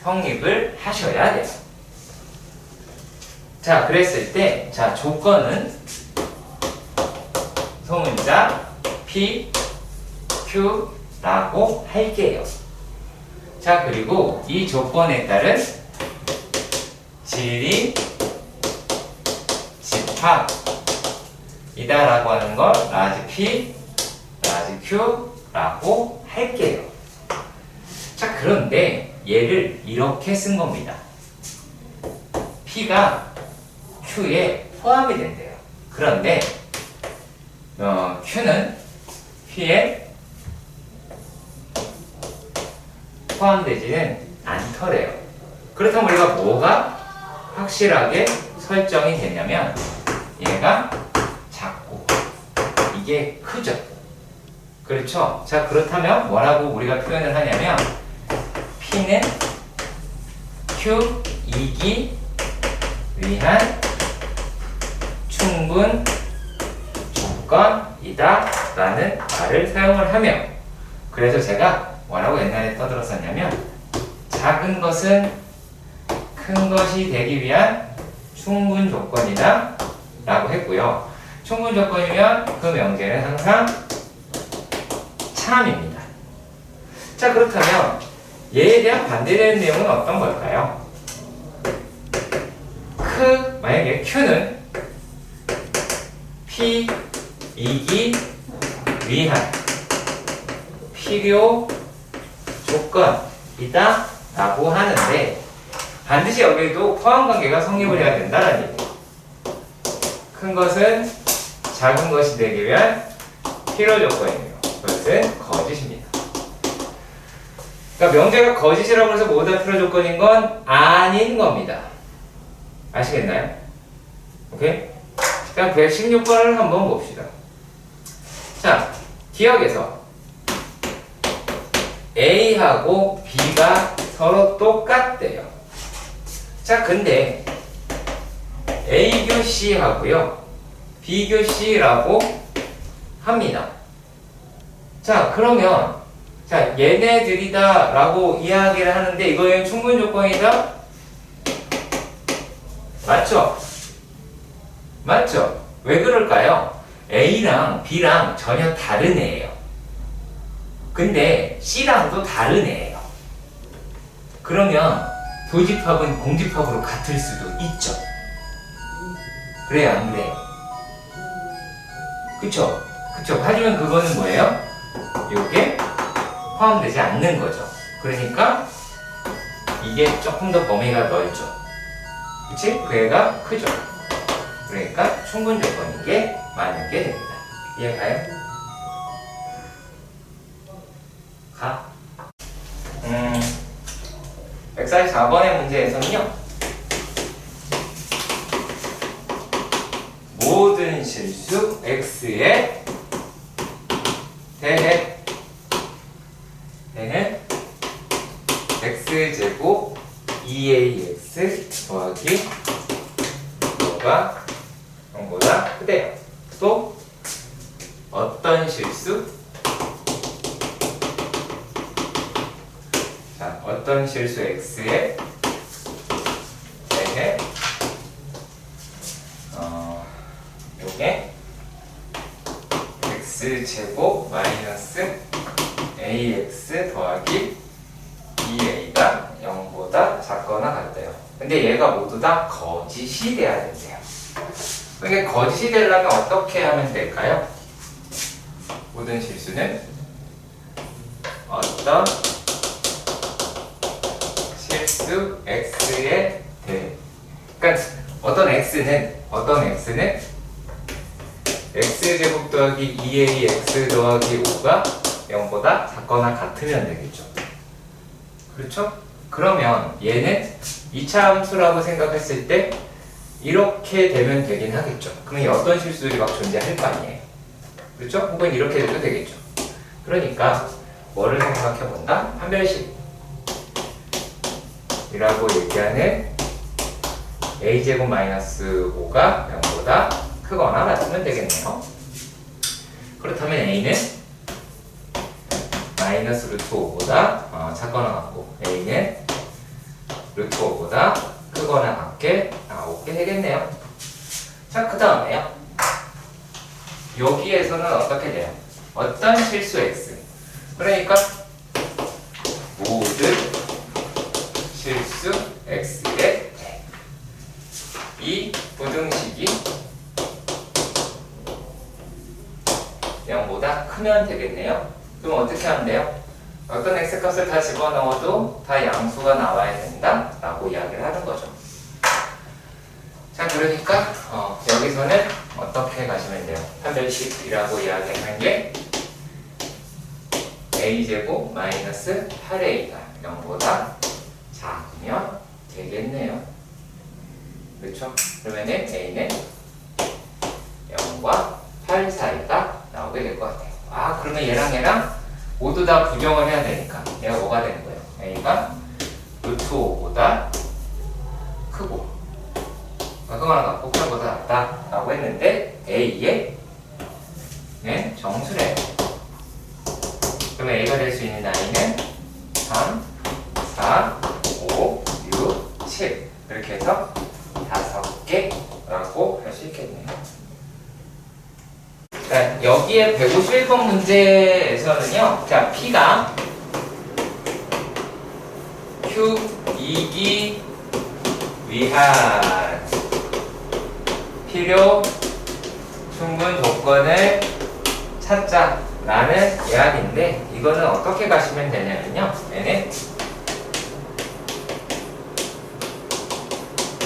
성립을 하셔야 돼요. 자, 그랬을 때, 자, 조건은 소문자 P, Q라고 할게요. 자, 그리고 이 조건에 따른 질이 집합이다라고 하는 걸 라지 P, 라지 Q라고 할게요. 자, 그런데 얘를 이렇게 쓴 겁니다. P가 Q에 포함이 된대요. 그런데 Q는 P에 포함되지는 않더래요. 그렇다면 우리가 뭐가 확실하게 설정이 되냐면 얘가 작고 이게 크죠. 그렇죠? 자, 그렇다면 뭐라고 우리가 표현을 하냐면 P는 Q이기 위한 충분 조건이다 라는 말을 사용을 하며, 그래서 제가 뭐라고 옛날에 떠들었었냐면 작은 것은 큰 것이 되기 위한 충분 조건이다 라고 했고요. 충분 조건이면 그 명제는 항상 참입니다. 자, 그렇다면 얘에 대한 반대되는 내용은 어떤 걸까요? 만약에 Q는 P이기 위한 필요 조건이다 라고 하는데, 반드시 여기에도 포함관계가 성립을 해야 된다는 얘기예요. 큰 것은 작은 것이 되기 위한 필요 조건이에요. 그것은 거짓입니다. 그러니까 명제가 거짓이라고 해서 모두 다 필요 조건인 건 아닌 겁니다. 아시겠나요? 오케이? 그럼 116번을 한번 봅시다. 자, 기억에서 A하고 B가 서로 똑같대요. 자, 근데 A 교 C 하고요, B 교 C라고 합니다. 자, 그러면 자, 얘네들이다 라고 이야기를 하는데 이거는 충분 조건이다? 맞죠? 맞죠? 왜 그럴까요? A랑 B랑 전혀 다른 애예요. 근데 C랑도 다른 애예요. 그러면 교집합은 공집합으로 같을 수도 있죠. 그래요, 안 그래요? 그쵸? 그쵸? 하지만 그거는 뭐예요? 요게 포함되지 않는 거죠. 그러니까 이게 조금 더 범위가 넓죠. 그치? 그 애가 크죠. 그러니까 충분 조건인 게 맞는 게 됩니다. 이해가요? 가. 엑사이즈 4번의 문제에서는요, 모든 실수 x에 대해 x제곱 2ax 더하기 뭐가 0보다 크대요. 또 어떤 실수? 자, 어떤 실수 x에 대해 요게 x제곱 마이너스 ax 더하기 2a가 0보다 작거나 같대요. 근데 얘가 모두 다 거짓이 돼야 된대요. 그러니까 거짓이 되려면 어떻게 하면 될까요? 모든 실수는 어떤 실수 x에 대해, 그러니까 어떤 x는 x제곱 더하기 2ax 더하기 5가 0보다 작거나 같으면 되겠죠. 그렇죠? 그러면 얘는 2차 함수라고 생각했을 때 이렇게 되면 되긴 하겠죠. 그러면 어떤 실수들이 막 존재할 거 아니에요. 그렇죠? 혹은 이렇게 돼도 되겠죠. 그러니까 뭐를 생각해 본다? 판별식 이라고 얘기하는 a제곱 마이너스 5가 0보다 크거나 같으면 되겠네요. 그렇다면 a는 마이너스 루트 5보다 작거나 같고 a는 루트 5보다 크거나 같게 나오게 되겠네요. 자, 그 다음에요. 여기에서는 어떻게 돼요? 어떤 실수 x, 그러니까 모든 실수 x에 대해 이 부등식이 0보다 크면 되겠네요. 그럼 어떻게 하면 돼요? 어떤 x값을 다 집어넣어도 다 양수가 나와야 된다 라고 이야기를 하는 거죠. 자, 그러니까 여기서는 어떻게 가시면 돼요? 판별식이라고 이야기하는 게 a제곱 마이너스 8a가 0보다 작으면 되겠네요. 그렇죠? 그러면은 a는 0과 8 사이가 나오게 될 것 같아요. 아, 그러면 얘랑 모두 다 부정을 해야 되니까 얘가 뭐가 되는 거예요? a가 루트 5보다 크고 그거나 같고 그거보다 낫다 라고 했는데 a의 정수래요. 그러면 a가 될 수 있는 나이는 3, 4, 5, 6, 7 이렇게 해서 5개라고 할 수 있겠네요. 자, 여기에 151번 문제에서는요, 자, P가 Q2기 위한 필요 충분 조건을 찾자라는 이야기인데, 이거는 어떻게 가시면 되냐면요, 얘는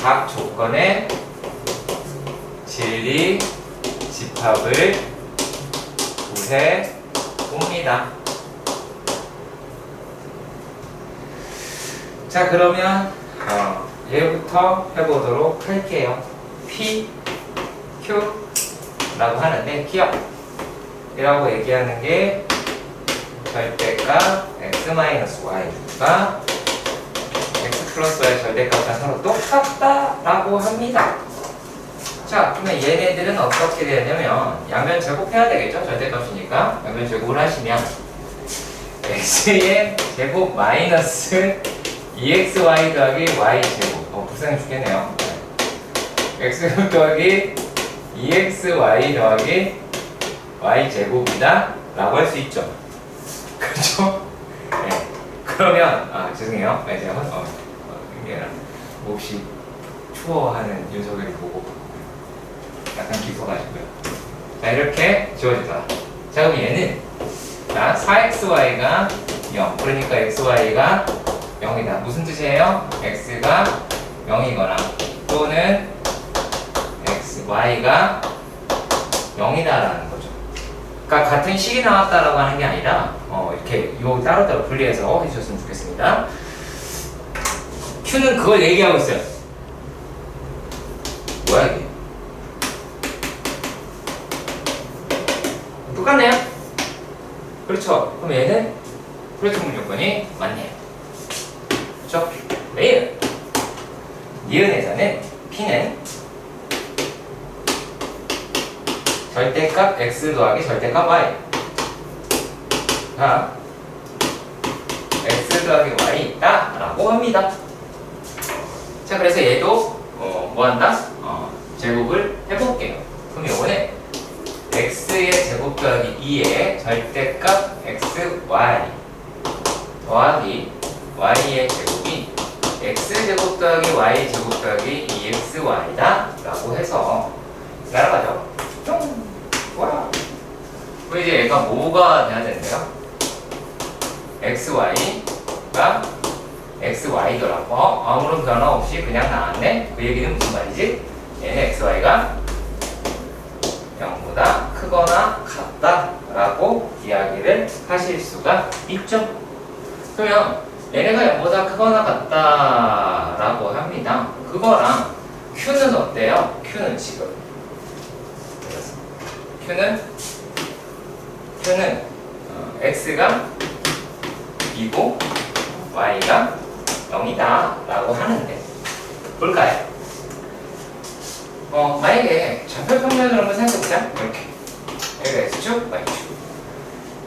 각 조건의 진리 집합을 구해 봅니다. 자, 그러면 얘부터 해보도록 할게요. P, Q 라고 하는데 P이라고 얘기하는 게 절대값 x-y가 x 플러스 y 절대값과 서로 똑같다라고 합니다. 자, 그러면 얘네들은 어떻게 되냐면 양변 제곱해야 되겠죠? 절대값이니까 양변 제곱을 하시면 x의 제곱 마이너스 2xy 더하기 y 제곱 불쌍해 죽겠네요. x제곱 더하기 2xy 더하기 y 제곱이다 라고 할 수 있죠. 그렇죠? 네. 그러면 죄송해요. 제가 이게 몹시 추워하는 윤석열을 보고 약간 기소가지고요. 자, 이렇게 지워지더라. 자, 그럼 얘는 자 4xy가 0. 그러니까 xy가 0이다. 무슨 뜻이에요? x가 0이거나 또는 xy가 0이다라는 거죠. 그러니까 같은 식이 나왔다라고 하는 게 아니라 이렇게 요 따로따로 분리해서 해주셨으면 좋겠습니다. Q는 그걸 얘기하고 있어요. 뭐야 이게? 똑같네요? 그렇죠? 그럼 얘는 프로테인 조건이 맞네요. 그렇죠? 매일 니은에서는 P는 절대값 X 더하기 절대값 Y 가 X 더하기 Y 있다 라고 합니다. 자, 그래서 얘도 뭐 한다? 제곱을 해볼게요. 그럼 요번에 x의 제곱 더하기 2의 절대값 xy 더하기 y의 제곱이 x제곱 더하기 y제곱 더하기 2xy다 라고 해서 날아가죠. 뿅! 와! 그럼 이제 얘가 뭐가 돼야 되는데요? xy가 xy더라고. 아무런 변화 없이 그냥 나왔네? 그 얘기는 무슨 말이지? 얘는 xy가 0보다 크거나 같다라고 이야기를 하실 수가 있죠. 그러면 얘네가 0보다 크거나 같다라고 합니다. 그거랑 Q는 어때요? Q는 지금 Q는 X가 B고 Y가 0이다 라고 하는데 볼까요? 만약에 좌표 평면으로 한번 생각해보자. 이렇게 여기가 X축, Y축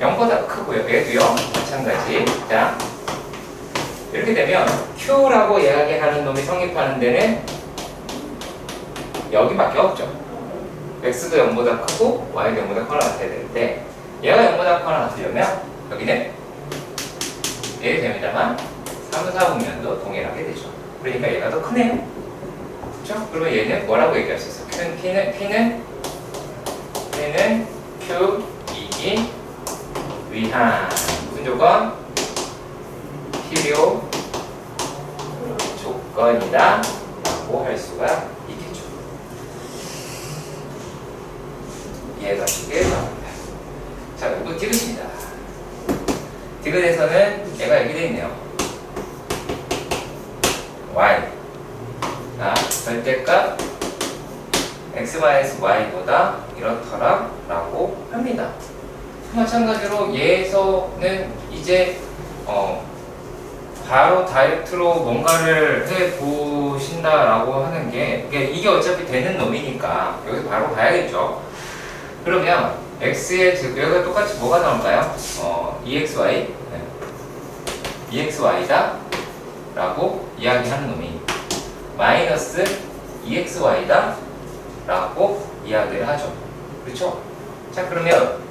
0보다 크고요. 얘도요 마찬가지. 자, 이렇게 되면 Q라고 이야기하는 놈이 성립하는 데는 여기밖에 없죠. X도 0보다 크고 Y도 0보다 커나 같아야 되는데 얘가 0보다 커나 같으려면 여기는 얘도 됩니다만 3, 4분면도 동일하게 되죠. 그러니까 얘가 더 크네요. 그렇죠? 그러면 얘는 뭐라고 얘기할 수 있어? P는 Q이기 위한 무슨 조건? 필요 조건이다 라고 할 수가 있겠죠. 이해가 되길 바랍니다. 자, 이거 디귿입니다. 디귿에서는 얘가 여기 되어 있네요. y 자, 절대값 x-y보다 이렇더라 라고 합니다. 마찬가지로 얘에서는 이제 바로 다이렉트로 뭔가를 해보신다라고 하는 게 이게 어차피 되는 놈이니까 여기서 바로 가야겠죠. 그러면 x의 여기가 똑같이 뭐가 나올까요? EXY EXY다 라고 이야기하는 놈이 마이너스 EXY다 라고 이야기를 하죠. 그렇죠? 자, 그러면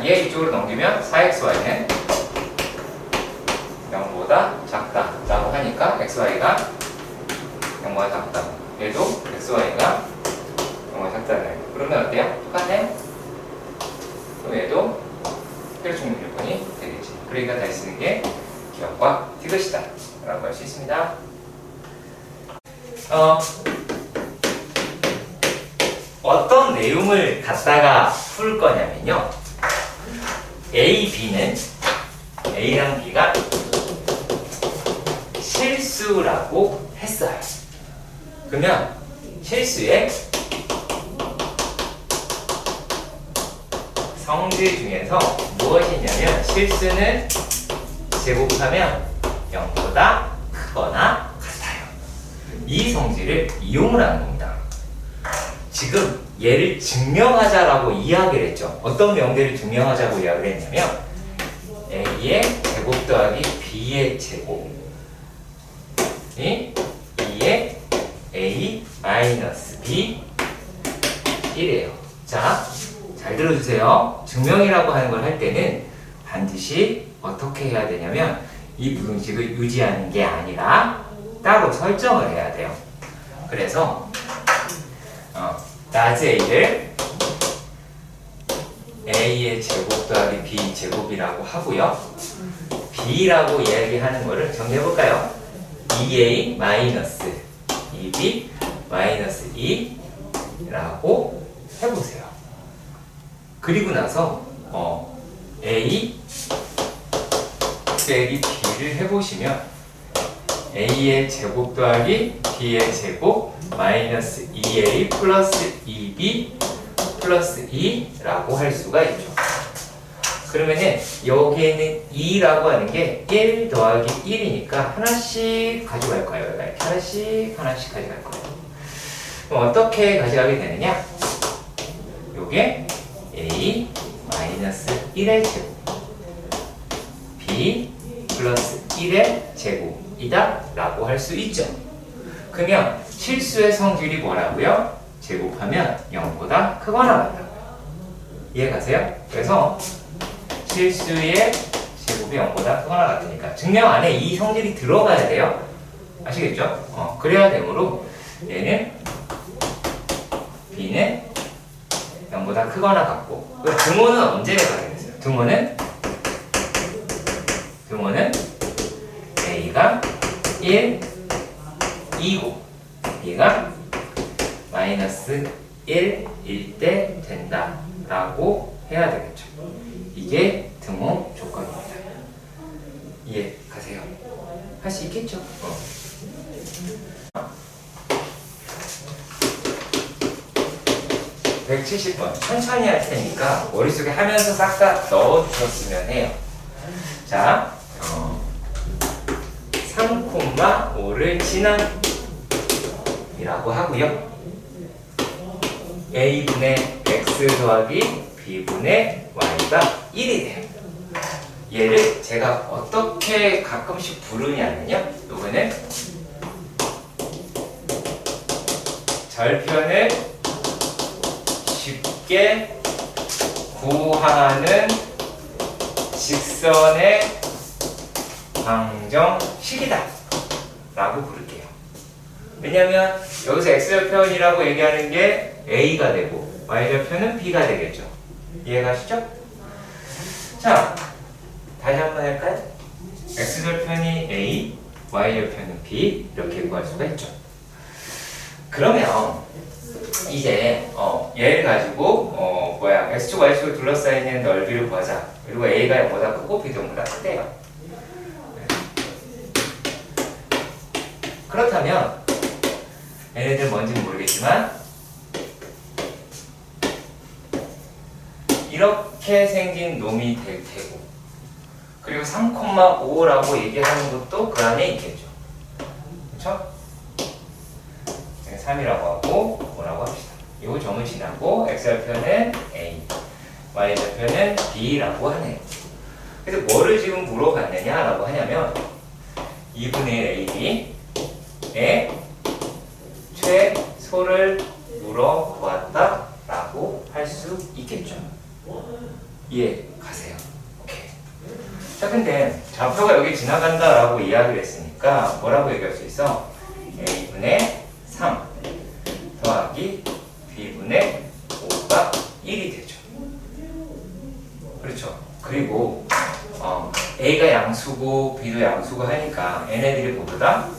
얘 이쪽으로 넘기면 4xy는 0보다 작다 라고 하니까 xy가 0보다 작다. 얘도 xy가 0보다 작다네. 그러면 어때요? 똑같네? 그럼 얘도 필요충분 조건이 되겠지. 그러니까 다시 쓰는 게 기억과 디귿이다 라고 할 수 있습니다. 어떤 내용을 갖다가 풀 거냐면요. A, B는 A랑 B가 실수라고 했어요. 그러면 실수의 성질 중에서 무엇이 있냐면 실수는 제곱하면 0보다 크거나 같아요. 이 성질을 이용을 하는 겁니다. 지금 얘를 증명하자라고 이야기를 했죠. 어떤 명제를 증명하자고 이야기를 했냐면 A의 제곱 더하기 B의 제곱이 2의 A 마이너스 B 1이에요. 자, 잘 들어주세요. 증명이라고 하는 걸 할 때는 반드시 어떻게 해야 되냐면 이 부등식을 유지하는 게 아니라 따로 설정을 해야 돼요. 그래서 라지 A를 A의 제곱 더하기 B 제곱이라고 하고요. b라고 이야기하는 거를 정리해볼까요? 2a 마이너스 2b 마이너스 2라고 해보세요. 그리고 나서 a 빼기 b를 해보시면 a의 제곱 더하기 b의 제곱 마이너스 2a 플러스 2b 플러스 2라고 할 수가 있죠. 그러면은 여기에는 2라고 하는 게 1 더하기 1이니까 하나씩 가져갈 거예요. 이렇게 하나씩 가져갈 거예요. 그럼 어떻게 가져가게 되느냐? 요게 a 마이너스 1의 제곱 b 플러스 1의 제곱이다 라고 할 수 있죠. 그러면 실수의 성질이 뭐라고요? 제곱하면 0보다 크거나 같다고요. 이해가세요? 그래서 실수의 제곱이 0보다 크거나 같으니까 증명 안에 이 성질이 들어가야 돼요. 아시겠죠? 그래야 되므로 얘는 b는 0보다 크거나 같고 등호는 언제 가게 됐어요? 등호는 a가 1, 2고 b가 마이너스 1일 때 된다 라고 해야 되겠죠. 이게 등호 조건입니다. 이해 가세요? 할 수 있겠죠? 170번 천천히 할 테니까 머릿속에 하면서 싹 다 넣어주셨으면 해요. 자, 3,5를 진함이라고 하고요. a분의 x 더하기 b분의 y가 1이 돼요. 얘를 제가 어떻게 가끔씩 부르냐면요. 요거는 절편을 쉽게 구하는 직선의 방정식이다 라고 부를게요. 왜냐면 여기서 x절편이라고 얘기하는 게 a가 되고 y절편은 b가 되겠죠. 이해가시죠? 자, 다시 한번 할까요? x절편이 a, y절편은 b 이렇게 구할 수가 있죠. 그러면 이제 얘를 가지고 x축 y축을 둘러싸이는 넓이를 구하자. 그리고 a가 0보다 크고 b도 0보다 크대요. 그렇다면 얘네들 뭔지는 모르겠지만 이렇게 생긴 놈이 될 테고 그리고 3,5라고 얘기하는 것도 그 안에 있겠죠. 그렇죠? 3이라고 하고 5라고 합시다. 이 점을 지나고 x절편은 a, y절편은 b라고 하네요. 그래서 뭐를 지금 물어봤느냐라고 하냐면 2분의 1 ab의 최소를 물어보았다 라고 할 수 있겠죠. 이해 가세요? 오케이. 자, 근데 좌표가 여기 지나간다 라고 이야기를 했으니까 뭐라고 얘기할 수 있어? a분의 3 더하기 b분의 5가 1이 되죠. 그렇죠. 그리고 a가 양수고 b도 양수고 하니까 얘네들이 모두 다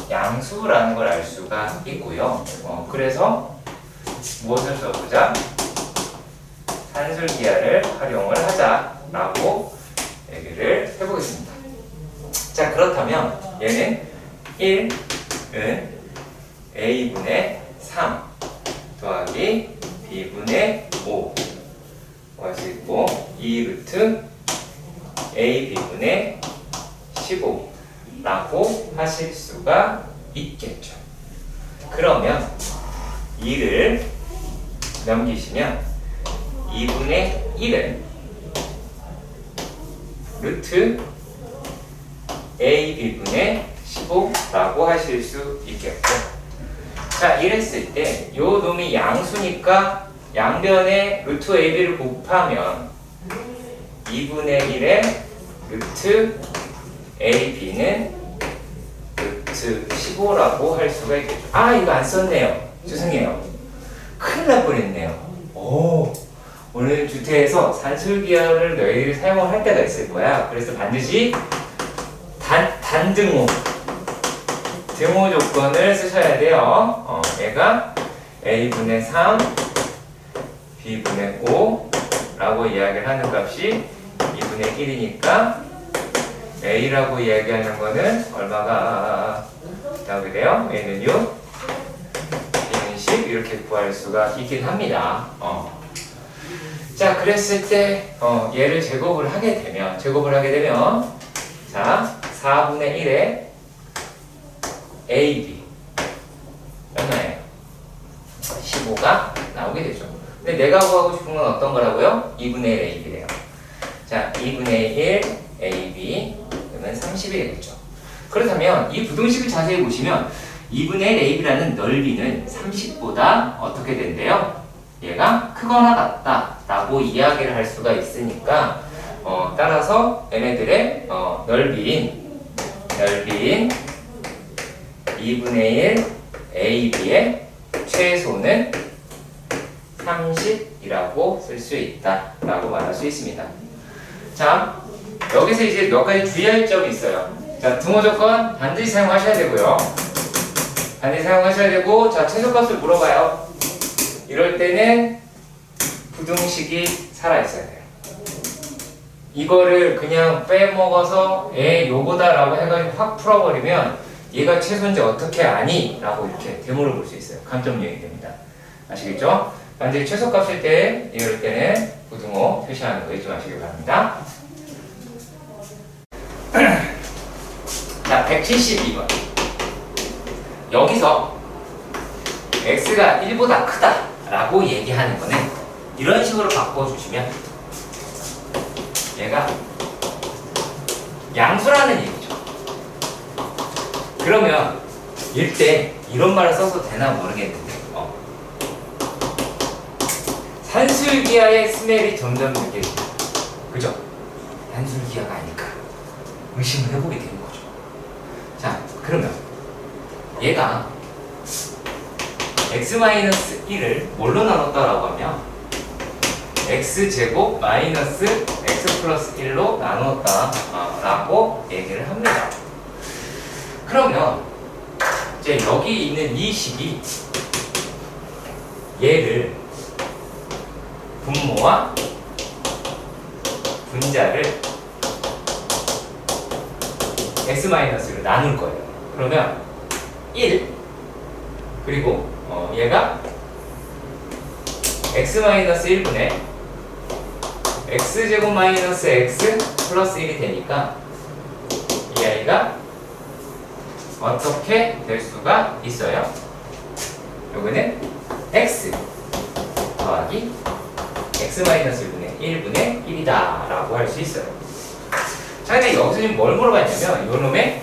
양수라는 걸 알 수가 있고요. 그래서 무엇을 써보자? 산술기하를 활용을 하자라고 얘기를 해보겠습니다. 자, 그렇다면 얘는 1은 a분의 3 더하기 b분의 5 할 수 있고 2루트 ab분의 15라고 하실 수가 있겠죠. 그러면 2를 넘기시면 2분의 1은 루트 ab분의 15라고 하실 수 있겠고, 자, 이랬을 때 요 놈이 양수니까 양변에 루트 ab를 곱하면 2분의 1의 루트 ab는 루트 15라고 할 수가 있겠죠. 아, 이거 안 썼네요. 죄송해요. 큰일 날 뻔했네요. 오, 오늘 주태에서 산술기하를 너희들이 사용을 할 때가 있을 거야. 그래서 반드시 단등호 등호 조건을 쓰셔야 돼요. 얘가 a분의 3 b분의 5 라고 이야기를 하는 값이 2분의 1이니까 a라고 이야기하는 거는 얼마가 나오게 돼요? a는 6 b는 10 이렇게 구할 수가 있긴 합니다. 자, 그랬을 때 얘를 제곱을 하게 되면 자 4분의 1에 AB 얼마예요? 15가 나오게 되죠. 근데 내가 구하고 싶은 건 어떤 거라고요? 2분의 1 AB래요. 자 2분의 1 AB 그러면 30이 되겠죠. 그렇다면 이 부등식을 자세히 보시면 2분의 1 AB라는 넓이는 30보다 어떻게 된대요? 얘가 크거나 같다 라고 이야기를 할 수가 있으니까 따라서 얘네들의 넓이인 2분의 1 AB의 최소는 30이라고 쓸 수 있다 라고 말할 수 있습니다. 자, 여기서 이제 몇 가지 주의할 점이 있어요. 자, 등호 조건 반드시 사용하셔야 되고요. 자, 최소값을 물어봐요. 이럴 때는 부등식이 살아있어야 돼요. 이거를 그냥 빼먹어서 요거다 라고 해가지고 확 풀어버리면 얘가 최소인지 어떻게 아니? 라고 이렇게 되물어 볼 수 있어요. 감점 요인이 됩니다. 아시겠죠? 반드시 최소값일 때 이럴 때는 부등호 표시하는 거 잊지 마시기 바랍니다. 자, 172번. 여기서 x가 1보다 크다 라고 얘기하는 거는 이런 식으로 바꿔주시면 얘가 양수라는 얘기죠. 그러면 이때 이런 말을 써도 되나 모르겠는데 산술기하의 스멜이 점점 느껴집니다. 그죠? 산술기하가 아닐까 의심을 해보게 되는 거죠. 자, 그러면 얘가 x-1을 뭘로 나눴다라고 하면 x제곱 마이너스 x 플러스 1로 나누었다 라고 얘기를 합니다. 그러면 이제 여기 있는 이 식이 얘를 분모와 분자를 x-로 나눌 거예요. 그러면 1 그리고 얘가 x-1분의 x제곱 마이너스 x 플러스 1이 되니까 이 아이가 어떻게 될 수가 있어요? 요거는 x 더하기 x-1분의 1분의 1이다 라고 할 수 있어요. 자, 근데 여기서 지금 뭘 물어봤냐면 요놈의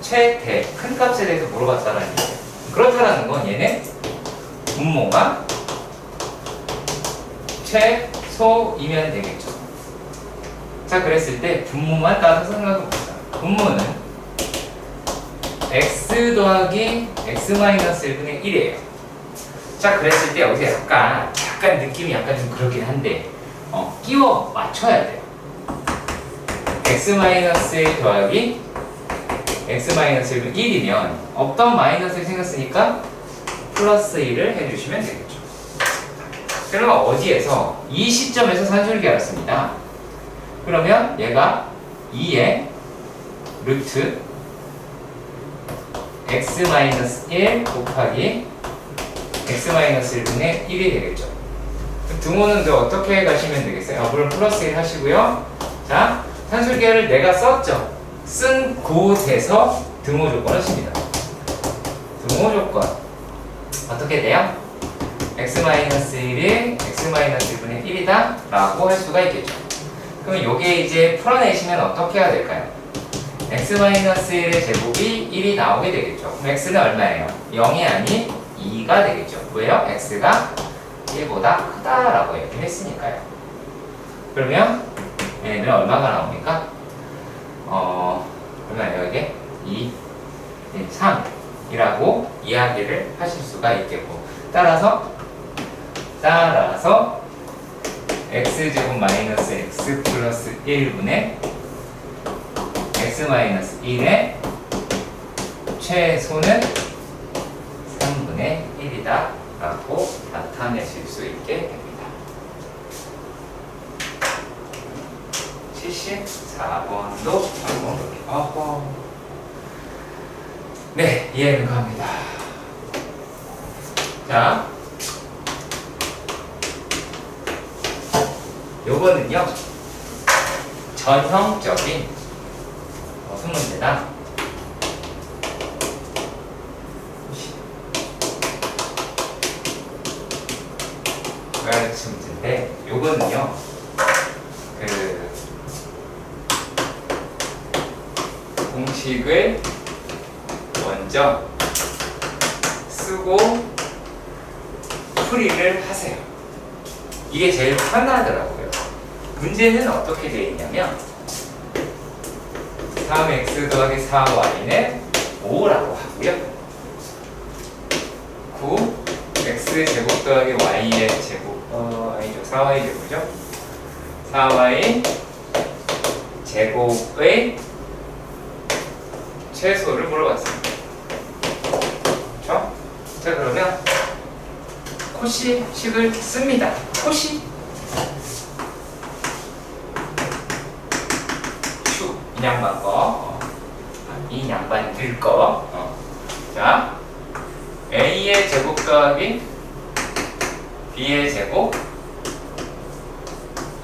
최대 큰 값에 대해서 물어봤다라는 거예요. 그렇다라는 건 얘네 분모가 최소이면 되겠죠. 자, 그랬을 때 분모만 따서 생각해봅시다. 분모는 x 더하기 x-1분의 1이에요. 자, 그랬을 때 여기서 약간 느낌이 약간 좀 그렇긴 한데 끼워 맞춰야 돼요. x-1 더하기 x-1은 1이면 없던 마이너스를 생겼으니까 플러스 1을 해주시면 되겠죠. 그러면 어디에서? 이 시점에서 산술기하를 씁니다. 그러면 얘가 2의 루트 x-1 곱하기 x-1분의 1이 되겠죠. 등호는 또 어떻게 가시면 되겠어요? 물론 플러스 1 하시고요. 자, 산술기하를 내가 썼죠. 쓴 곳에서 등호 조건을 씁니다. 등호 조건 어떻게 돼요? x-1이 x-1분의 1이다 라고 할 수가 있겠죠. 그럼 요게 이제 풀어내시면 어떻게 해야 될까요? x-1의 제곱이 1이 나오게 되겠죠. 그럼 x는 얼마예요? 0이 아닌 2가 되겠죠. 왜요? x가 1보다 크다라고 얘기를 했으니까요. 그러면 얘는 얼마가 나옵니까? 얼마예요 이게? 2, 3이라고 이야기를 하실 수가 있겠고, 따라서 따라서 x제곱 마이너스 x 플러스 1분의 x 마이너스 1의 최소는 3분의 1이다 라고 나타내실 수 있게 됩니다. 74번도 한번 볼게요. 네, 이해는 갑니다. 자, 요거는요 전형적인 무슨 문제다? 가르치 문제인데 요거는요 그 공식을 먼저 쓰고 풀이를 하세요. 이게 제일 편하더라고요. 문제는 어떻게 되어 있냐면 3x 더하기 4y는 5라고 하고요. 9 x 제곱 더하기 y의 제곱 아니죠 4y 제곱이죠. 4y 제곱의 최소를 물어봤습니다. 그렇죠? 자 그러면 코시식을 씁니다. 코시 이 양반 거, 이 양반 들 거. 자, a의 제곱 더하기 b의 제곱,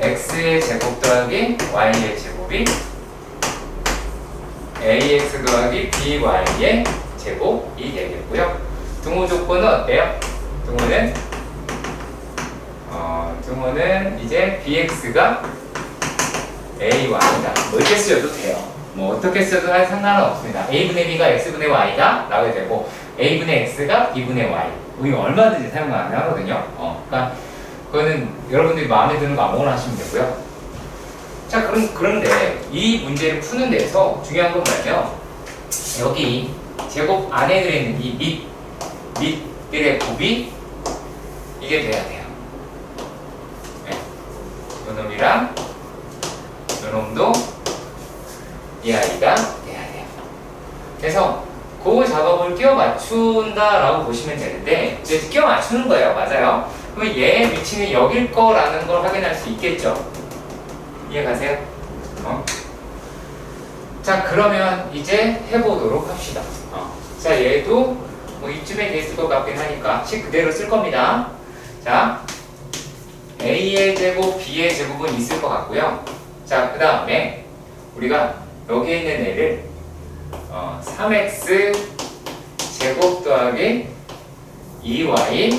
x의 제곱 더하기 y의 제곱이 ax 더하기 by의 제곱이 되겠고요. 등호 조건은 어때요? 등호는 이제 bx가 ay다. 뭐 이렇게 쓰셔도 돼요. 뭐 어떻게 써도 상관은 없습니다. a분의 b가 x분의 y다 라고 되고 a분의 x가 b분의 y. 이거 얼마든지 사용 가능하거든요. 그러니까 그거는 여러분들이 마음에 드는 거 아무거나 하시면 되고요. 자, 그런데 이 문제를 푸는 데서 중요한 건 뭐냐면 여기 제곱 안에 들어있는 이 밑들의 곱이 이게 돼야 돼요. 네. 요놈이랑 요놈도 이 아이가 돼야 돼요. 그래서 그 작업을 끼워 맞춘다라고 보시면 되는데 이제 끼워 맞추는 거예요. 맞아요. 그럼 얘의 위치는 여길 거라는 걸 확인할 수 있겠죠. 이해가세요? 자 그러면 이제 해보도록 합시다. 자 얘도 뭐 이쯤에 돼 있을 것 같긴 하니까 식 그대로 쓸 겁니다. 자 a의 제곱 b의 제곱은 있을 것 같고요. 자 그 다음에 우리가 여기에 있는 애를 3x 제곱 더하기 2y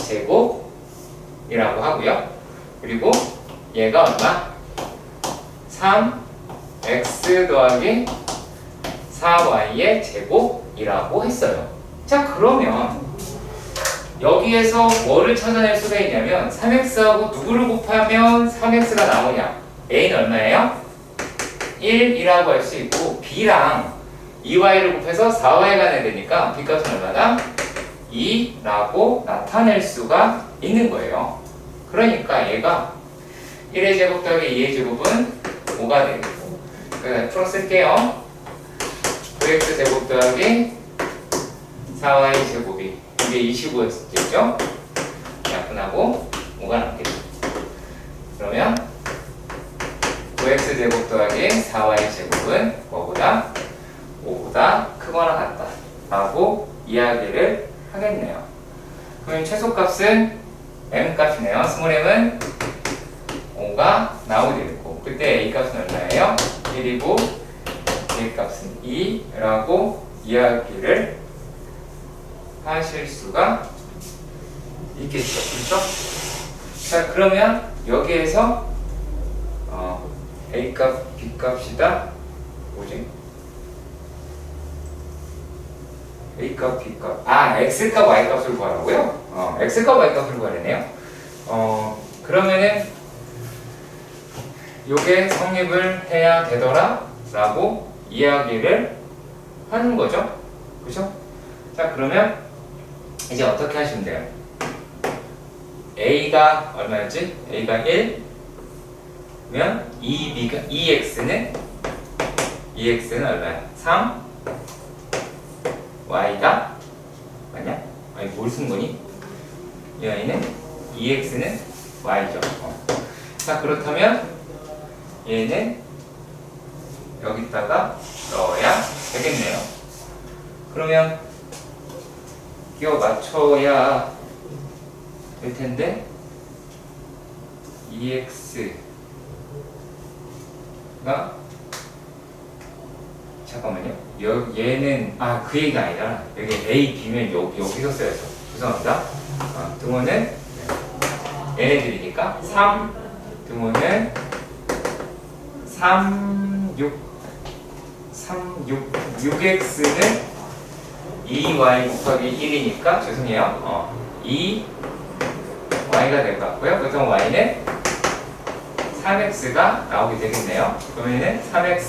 제곱이라고 하고요. 그리고 얘가 얼마? 3x 더하기 4y의 제곱이라고 했어요. 자 그러면 여기에서 뭐를 찾아낼 수가 있냐면 3x하고 누구를 곱하면 3x가 나오냐? a는 얼마예요? 1이라고 할 수 있고 b랑 2y를 곱해서 4y가 내야 되니까 b 값은 얼마다? 2라고 나타낼 수가 있는 거예요. 그러니까 얘가 1의 제곱 더하기 2의 제곱은 5가 되고 풀어 쓸게요. 9x 제곱 더하기 4y 제곱이 이게 25였겠죠? 약분하고 5가 남겠죠. 그러면 9x 제곱 더하기 4y 제곱은 뭐보다 5보다 크거나 같다 라고 이야기를 하겠네요. 그럼 최소값은 m값이네요. 스몰 m은 5가 나오게 되고 그때 a값은 얼마예요? 1이고 b값은 2라고 이야기를 하실 수가 있겠죠. 그렇죠? 자 그러면 여기에서 a값, b값이다 뭐지? a값, b값 x값, y값을 구하라고요? x값, y값을 구하려네요. 그러면은 요게 성립을 해야 되더라 라고 이야기를 하는 거죠. 그죠? 자 그러면 이제 어떻게 하시면 돼요? A가 얼마였지? A가 1 면 2x는 얼마야? 3 y가 맞냐? 아니 뭘 쓴 거니? 이 아이는 2x는 y죠. 자 그렇다면 얘는 여기다가 넣어야 되겠네요. 그러면 이거 맞춰야 될 텐데 2x가 잠깐만요. 얘는 그 얘기가 아니라 여기 a, b면 여기서 써야죠. 죄송합니다. 등호는 얘네들이니까 3 등호는 6x는 2y 곱하기 1이니까 죄송해요. 2y가 될 것 같고요. 그렇다면 y는 3x가 나오게 되겠네요. 그러면은 3x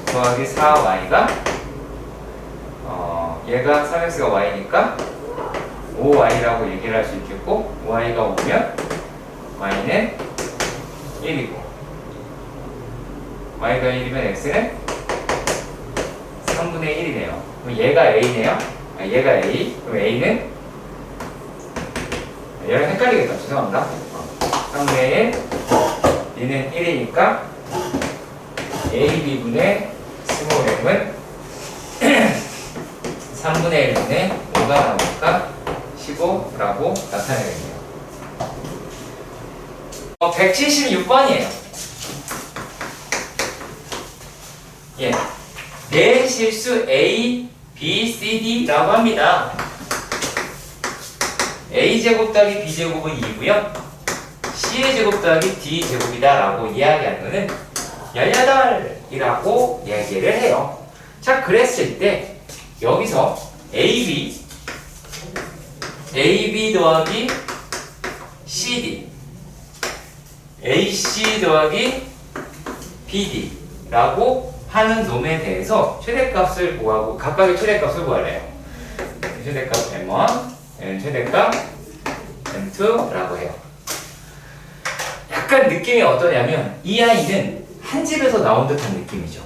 더하기 4y가 얘가 3x가 y니까 5y라고 얘기를 할 수 있겠고, y가 5면 y는 1이고, y가 1이면 x는 3분의 1이네요. 그럼 얘가 a네요. 얘가 a. 그럼 a는 얘랑 헷갈리겠다. 죄송합니다. 3분의 1, b는 1이니까 a, b분의 스몰 m은 3분의 1분의 5가 나오니까 15라고 나타내겠네요. 176번이에요. 예. 내 실수 A, B, C, D라고 합니다. A제곱 더하기 B제곱은 2고요. C의 제곱 더하기 D제곱이다 라고 이야기하는 거는 18이라고 얘기를 해요. 자, 그랬을 때 여기서 AB 더하기 CD, AC 더하기 BD라고 하는 놈에 대해서 최대값을 구하고 각각의 최대값을 구하래요. 최대값 M1, 얘는 최대값 M2라고 해요. 약간 느낌이 어떠냐면 이 아이는 한 집에서 나온 듯한 느낌이죠.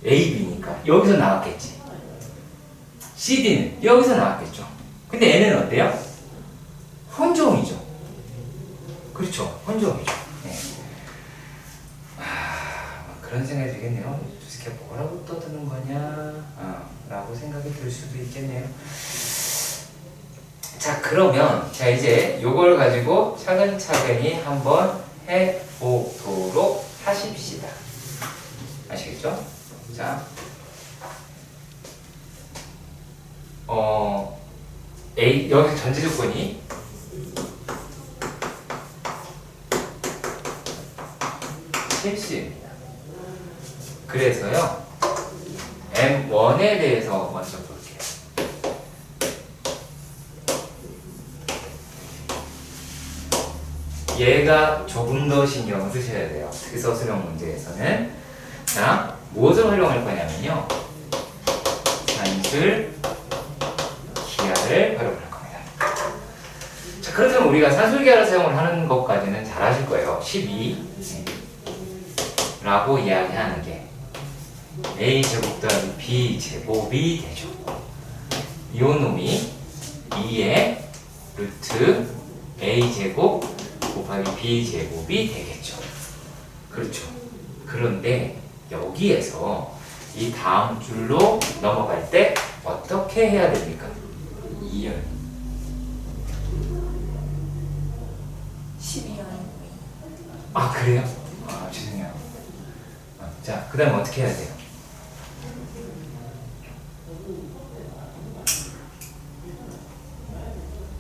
A, B니까 여기서 나왔겠지. CD는 여기서 나왔겠죠. 근데 얘는 어때요? 혼종이죠. 그렇죠. 혼종이죠. 네. 그런 생각이 들겠네요. 저 새끼가 뭐라고 떠드는 거냐 라고 생각이 들 수도 있겠네요. 자, 그러면 자 이제 요걸 가지고 차근차근히 한번 해보도록 하십시다. 아시겠죠? 자, A 여기서 전제 조건이 실수입니다. 그래서요 M1에 대해서 먼저 볼게요. 얘가 조금 더 신경 쓰셔야 돼요. 특서 수능 문제에서는. 자, 무엇을 활용할 거냐면요, 산술 기하를 활용할 겁니다. 자, 그렇다면 우리가 산술 기하를 사용을 하는 것까지는 잘 아실 거예요. 12라고 이야기하는 게 a제곱 더하기 b제곱이 되죠. 이 놈이 2의 루트 a제곱 곱하기 b제곱이 되겠죠. 그렇죠. 그런데 여기에서 이 다음 줄로 넘어갈 때 어떻게 해야 됩니까? 2열 12열. 그래요? 죄송해요. 자, 그 다음에 어떻게 해야 돼요?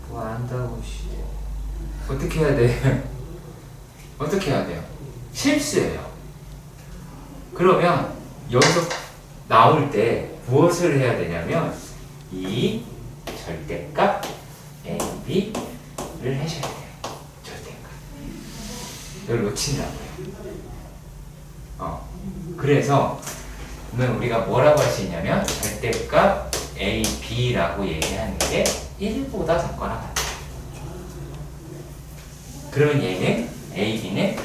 뭐 안다고 어떻게 해야 돼? 어떻게 해야 돼요? 실수예요. 그러면 여기서 나올 때 무엇을 해야 되냐면 이 절대값 AB를 하셔야 돼요. 절대값. 이걸 놓친다고요. 그래서 그러면 우리가 뭐라고 할 수 있냐면 절대값 AB라고 얘기하는 게 1보다 작거나 같다. 그러면 얘는 AB는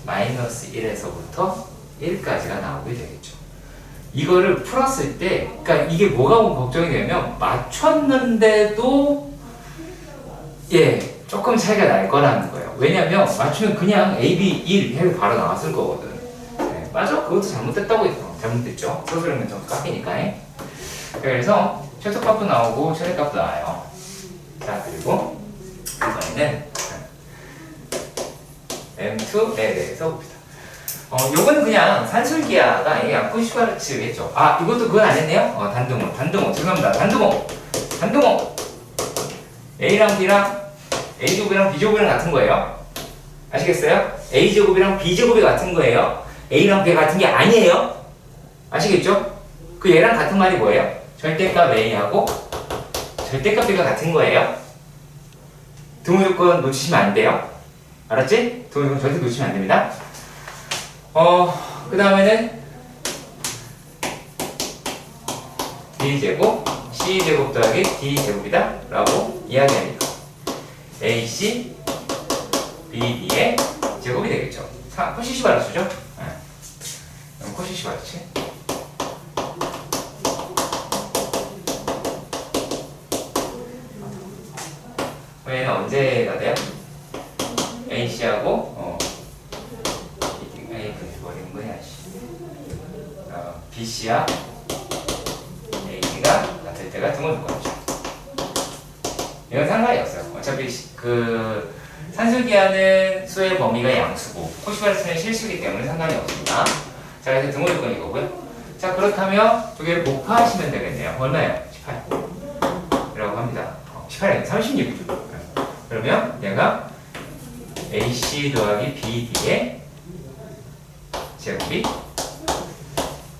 마이너스 1에서부터 1까지가 나오게 되겠죠. 이거를 풀었을 때, 그러니까 이게 뭐가 걱정이 되면 맞췄는데도 조금 차이가 날 거라는 거예요. 왜냐면 맞추면 그냥 AB 1 해도 바로 나왔을 거거든. 맞아, 그것도 잘못됐다고 했어. 잘못됐죠. 소수령면 점수 깎이니까. 그래서 최소값도 나오고 최대값도 나와요. 자, 그리고 이번에는 M2에 대해서 봅시다. 요거는 그냥 산술기하가 이게 약분슈바르츠겠죠. 아, 이것도 그건 안 했네요. 단등호. 죄송합니다. 단등호. A랑 B랑 A제곱이랑 B제곱이랑 같은 거예요. 아시겠어요? A제곱이랑 B제곱이 같은 거예요. A랑 B가 같은 게 아니에요. 아시겠죠? 그 얘랑 같은 말이 뭐예요? 절대값 A하고 절대값 B가 같은 거예요. 등호조건 놓치시면 안 돼요. 알았지? 등호조건 절대 놓치면 안 됩니다. 그 다음에는 B제곱 C제곱 더하기 D제곱이다 라고 이야기하니까 AC BD의 제곱이 되겠죠. 코시시바르츠죠? 코시시바르츠. 얘는 언제가 돼요? AC하고 버리는 거야. BC와 AD가 같을 때가 등호조건이죠. 이건 상관이 없어요. 어차피 그 산술기하는 수의 범위가 양수고 코시바르츠는 실수이기 때문에 상관이 없습니다. 자, 그래서 등호조건이 이거고요. 자, 그렇다면 두 개를 곱하시면 되겠네요. 얼마예요? 18이라고 합니다. 18이 36이죠. 그러면 얘가 AC 더하기 BD의 제곱이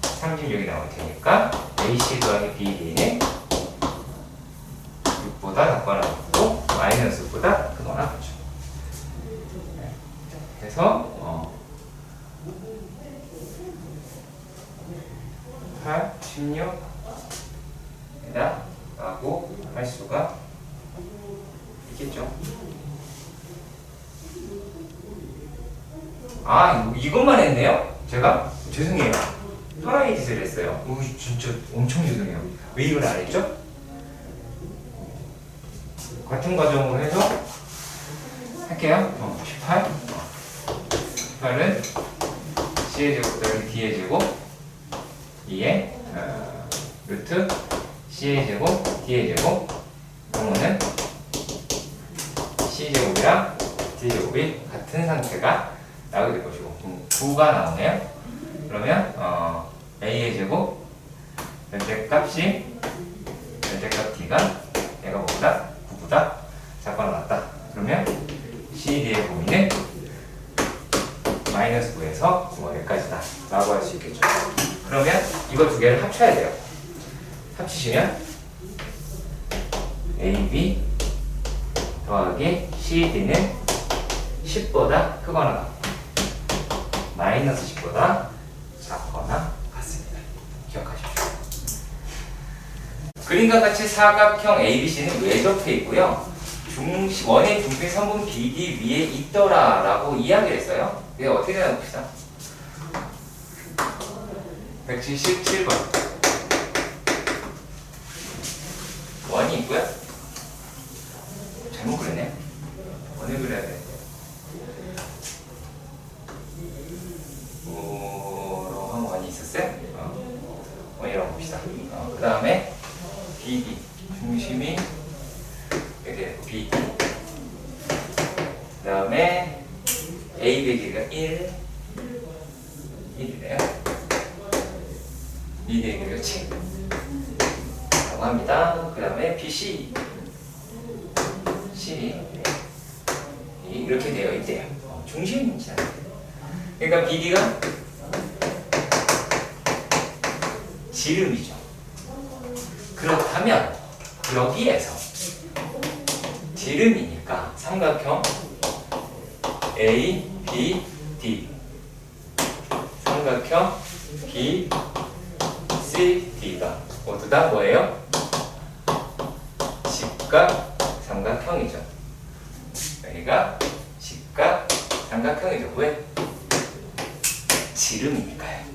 36이 나올 테니까 AC 더하기 BD는 6보다 작거나 같고 마이너스 6보다 크거나 같죠. 그래서 8, 16에다 라고 할 수가 있겠죠. 아, 이것만 했네요? 제가? 죄송해요. 편하게 짓을 했어요. 진짜 엄청 죄송해요. 왜 이걸 안 했죠? 같은 과정으로 해서 할게요. 18은 C의 제곱 더하기 D의 제곱 2에 루트 C의 제곱 D의 제곱 그러면은 C제곱이랑 D제곱이 같은 상태가 나오게 될 것이고 9가 나오네요. 그러면 A의 제곱 절대값이 절대값 D가 얘가 뭐보다 9보다 작거나 같다. 그러면 CD의 범위는 마이너스 9에서 여기까지다 라고 할 수 있겠죠. 그러면 이거 두 개를 합쳐야 돼요. 합치시면 AB 더하기 CD는 10보다 크거나 같고 마이너스 10보다 작거나 같습니다. 기억하십시오. 그림과 같이 사각형 ABC는 외접해 있고요. 원의 중심 선분 BD 위에 있더라 라고 이야기를 했어요. 이게 어떻게 되나 봅시다. 177번 원이 있고요. 잘못 그렸네. 원을 그려야 돼. 한 원이 있었어요? 원이라고 봅시다. 그 다음에 BD 중심이 이렇게 BD 그 다음에 A 배기가 1이래요. B 배기가 7 라고 합니다. 그 다음에 BC C 이렇게 되어 있대요. 중심이 있지 않아요. 그러니까 BD가 지름이죠. 그렇다면 여기에서 지름이니까 삼각형 A, B, D 삼각형 B, C, D가 모두 다 뭐예요? 직각 삼각형이죠. 여기가 직각 삼각형이죠. 왜? 지름이니까요.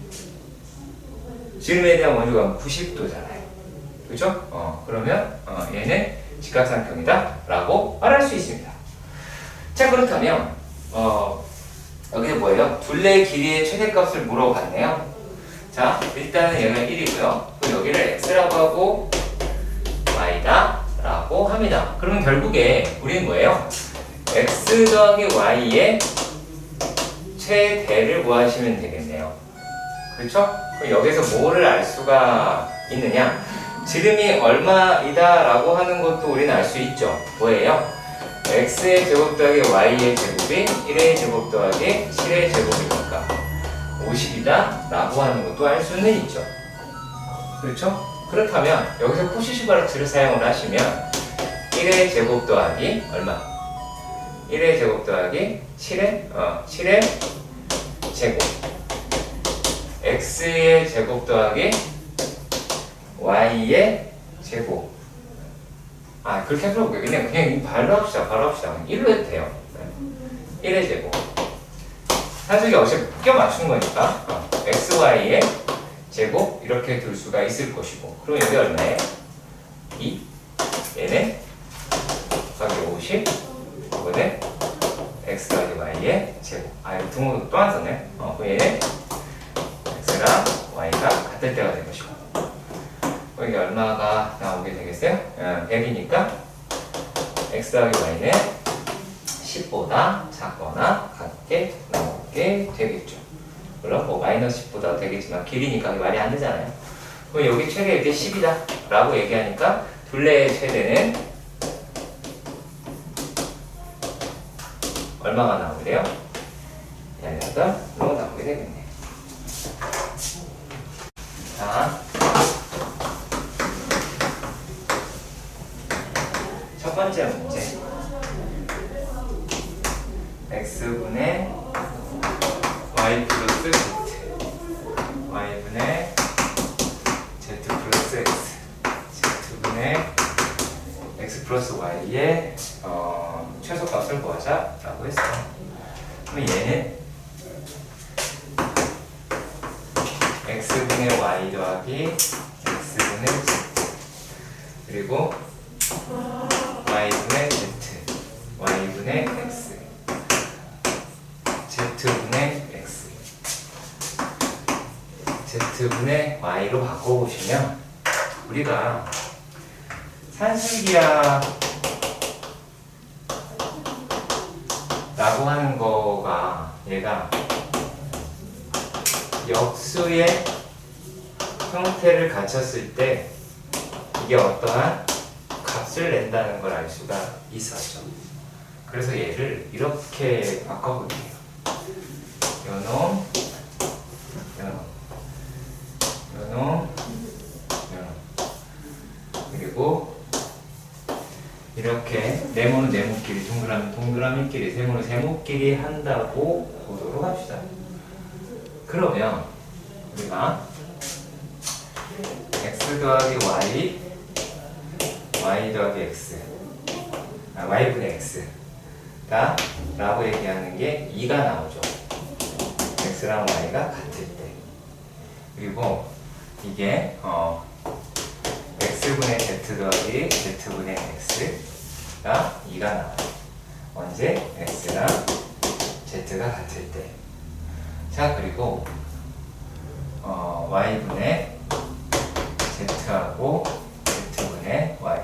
지름에 대한 원주가 90도잖아요. 그죠? 그러면 얘는 직각삼각형이다 라고 말할 수 있습니다. 자, 그렇다면 여기는 뭐예요? 둘레의 길이의 최대값을 물어봤네요. 자, 일단은 여기가 1이고요. 그럼 여기를 x라고 하고 y다 라고 합니다. 그러면 결국에 우리는 뭐예요? x 더하기 y의 최대를 구하시면 되겠네요. 그렇죠? 그럼 여기서 뭐를 알 수가 있느냐? 지름이 얼마이다 라고 하는 것도 우리는 알 수 있죠. 뭐예요? x의 제곱 더하기 y의 제곱이 1의 제곱 더하기 7의 제곱이니까 50이다 라고 하는 것도 알 수는 있죠. 그렇죠? 그렇다면 여기서 코시시바르트를 사용을 하시면 1의 제곱 더하기 얼마? 1의 제곱 더하기 7의 제곱 x의 제곱 더하기 y의 제곱. 그렇게 해볼게요. 그냥 바로 합시다. 1로 해도 돼요. 1의 제곱. 사실 어차피 껴 맞추는 거니까 x, y의 제곱 이렇게 둘 수가 있을 것이고. 그럼 여기 얼마예요? 2. 얘는 더하기 50. 이거는 x 더하기 y의 제곱. 이거 등호 또 안 썼네. 그럼 얘는 x랑 y가 같을 때가 될 것이고. 여기 얼마가 나오게 되겠어요? 100이니까 x 더하기 y는 10보다 작거나 같게 나오게 되겠죠. 물론 뭐 마이너스 10보다 되겠지만 길이니까 말이 안 되잖아요. 그럼 여기 최대 이렇게 10이다 라고 얘기하니까 둘레의 최대는 얼마가 나오게 돼요? 18로 나오게 되겠네. 자, 첫 번째 문제. x분의 y 플러스 z, y분의 z 플러스 x, z분의 x 플러스 y의 최소값을 구하자 라고 했어요. 그럼 얘는 x분의 y 더하기 x분의 z 그리고 y분의 z, y분의 x, z분의 x, z분의 y로 바꿔보시면 우리가 산술기하 라고 하는 거가 얘가 역수의 형태를 갖췄을 때 이게 어떠한 값을 낸다는 걸 알 수가 있었죠. 그래서 얘를 이렇게 바꿔볼게요. 요놈, 그리고 이렇게 네모는 네모끼리, 동그라미 동그라미끼리, 세모는 세모끼리 한다고 보도록 합시다. 그러면 우리가 x 더하기 y, y 더하기 x, y분의 x가 라고 얘기하는 게 2가 나오죠. x랑 y가 같을 때. 그리고 이게 x분의 z 더하기 z분의 x가 2가 나와요. 언제? x랑 z가 같을 때. 자, 그리고 y분의 z하고 z분의 y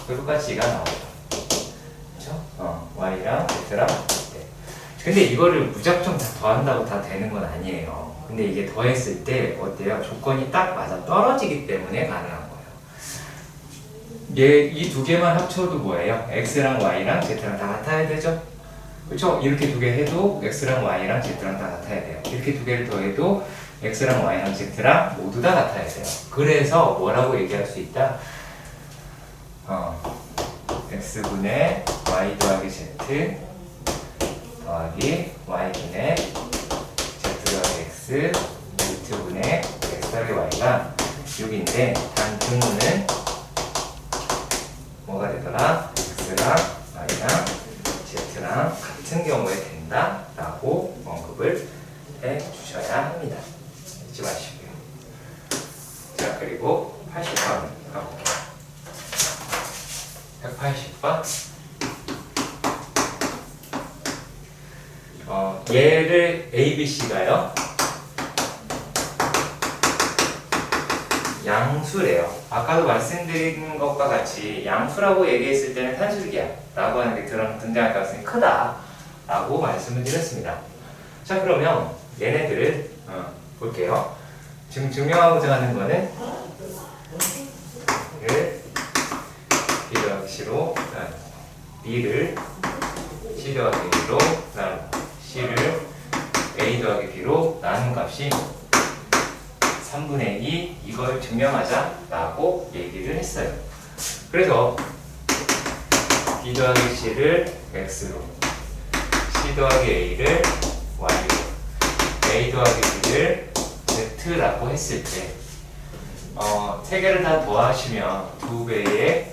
똑같이 2가 나오죠. 그렇죠? y랑 z랑 같을 때. 근데 이거를 무작정 다 더한다고 다 되는 건 아니에요. 근데 이게 더했을 때 어때요? 조건이 딱 맞아 떨어지기 때문에 가능한 거예요. 이 두 개만 합쳐도 뭐예요? x랑 y랑 z랑 다 같아야 되죠? 그렇죠? 이렇게 두 개 해도 x랑 y랑 z랑 다 같아야 돼요. 이렇게 두 개를 더해도 x랑 y랑 z랑 모두 다 같아야 돼요. 그래서 뭐라고 얘기할 수 있다? x분의 y 더하기 z 더하기 y분의 z 더하기 x, z분의 x 더하기 y가 6인데 단 등호는 뭐가 되더라? x랑 X랑 Y랑 Z랑 같은 경우에 된다라고 언급을 해 주셔야 합니다. 잊지 마시고요. 자, 그리고 80번 가볼게요. 180번. 얘를 A, B, C가요. 양수래요. 아까도 말씀드린 것과 같이 양수라고 얘기했을 때는 산술기야 라고 하는 게 등장할 가능성이 크다 라고 말씀을 드렸습니다. 자, 그러면 얘네들을 볼게요. 지금 증명하고자 하는 거는 얘를 B 더하기 C로 나누고 B를 C 더하기 A로 나누고 C를 A 더하기 B로 나눈 값이 3분의 2 이걸 증명하자 라고 얘기를 했어요. 그래서 B 더하기 C를 X로 C 더하기 A를 Y로 A 더하기 B를 Z라고 했을 때 세 개를 다 더하시면 2배의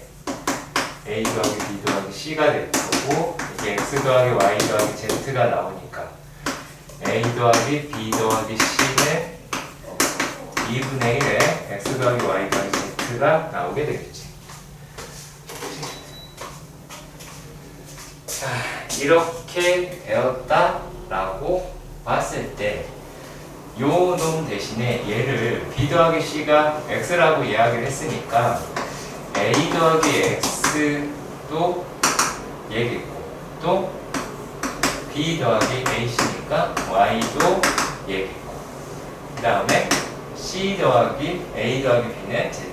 A 더하기 B 더하기 C가 될 거고 이게 X 더하기 Y 더하기 Z가 나오니까 A 더하기 B 더하기 C는 2분의 1에 X 더하기 Y 더하기 Z가 나오게 되겠지. 자, 이렇게 되었다라고 봤을 때 요 놈 대신에 얘를 B 더하기 C가 X라고 이야기를 했으니까 A 더하기 X도 얘기했고 또 B 더하기 AC니까 Y도 얘기했고 그 다음에 C 더하기 A 더하기 B는 Z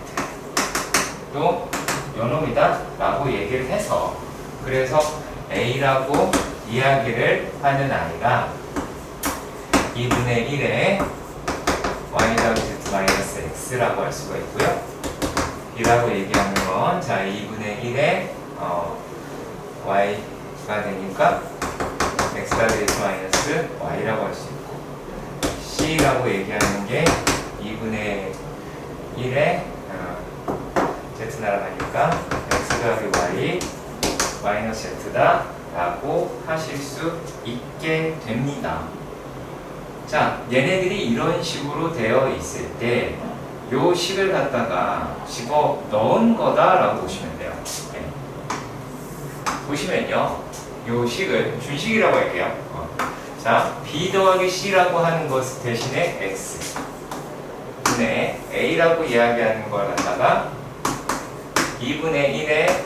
또 요놈이다 라고 얘기를 해서 그래서 A라고 이야기를 하는 아이가 2분의 1에 Y 더하기 Z 마이너스 X라고 할 수가 있고요. B라고 얘기하는 건 자 2분의 1에 Y가 되니까 X 더하기 Z 마이너스 Y라고 할 수 있고 C라고 얘기하는 게 2분의 1에 Z 날아가니까 X 더하기 Y 마이너스 Z다 라고 하실 수 있게 됩니다. 자, 얘네들이 이런 식으로 되어 있을 때 요 식을 갖다가 집어 넣은 거다라고 보시면 돼요. 네. 보시면요, 요 식을 준식이라고 할게요. 자, B 더하기 C라고 하는 것 대신에 X 분의 A라고 이야기하는 걸 갖다가 2분의 1에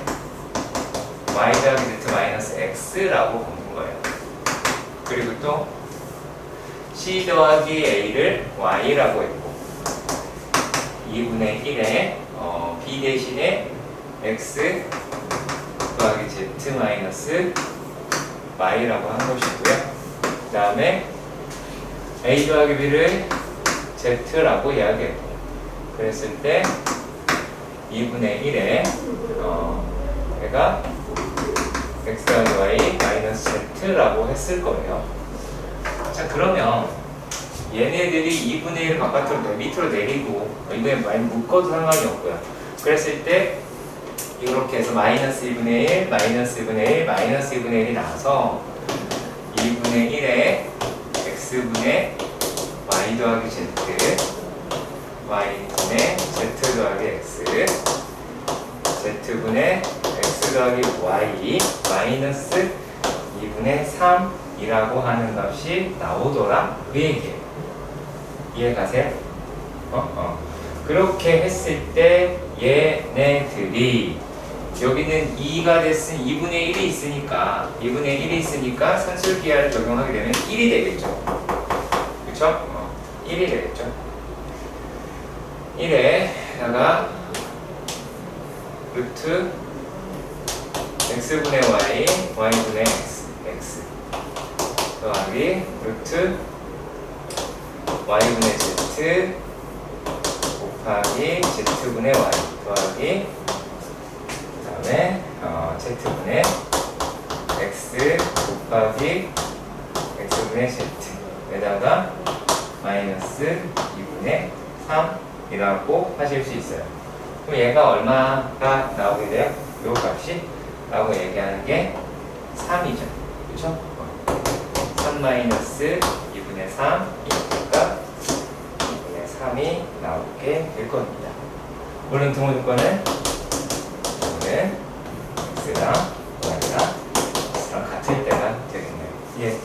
Y 더하기 Z 마이너스 X라고 보는 거예요. 그리고 또 C 더하기 A를 Y라고 했고 2분의 1에 B 대신에 X 더하기 Z 마이너스 Y라고 한 것이고요. 그 다음에 A 더하기 B를 Z라고 이야기했고 그랬을 때 2분의 1에 얘가 X 더하기 Y 마이너스 Z라고 했을 거예요. 자, 그러면 얘네들이 2분의 1 바깥으로 밑으로 내리고 이거에 많이 묶어도 상관이 없고요. 그랬을 때 이렇게 해서 마이너스 2분의 1, 마이너스 2분의 1, 마이너스 2분의 1이 나와서 2분의 1에 X분의 Y 더하기 Z Y분의 Z 더하기 X Z분의 X 더하기 Y 마이너스 2분의 3이라고 하는 값이 나오더라 그 얘기예요. 이해가세요? 그렇게 했을 때 얘네들이 여기는 2가 됐으니 2분의 1이 있으니까 2분의 1이 있으니까 산술기하를 적용하게 되면 1이 되겠죠. 그쵸? 1이 되겠죠. 1에다가 루트 x분의 y, y분의 x 더하기 루트 y분의 z 곱하기 z분의 y 더하기 그 다음에 z분의 x 곱하기 x분의 z에다가 마이너스 2분의 3이라고 하실 수 있어요. 그럼 얘가 얼마가 나오게 돼요? 요 값이 라고 얘기하는 게 3이죠. 그죠? 3 마이너스 2분의 3 이니까 2분의 3이 나오게 될 겁니다. 물론 등호조건은 x랑 y랑 x랑 같을 때가 되겠네요. 예.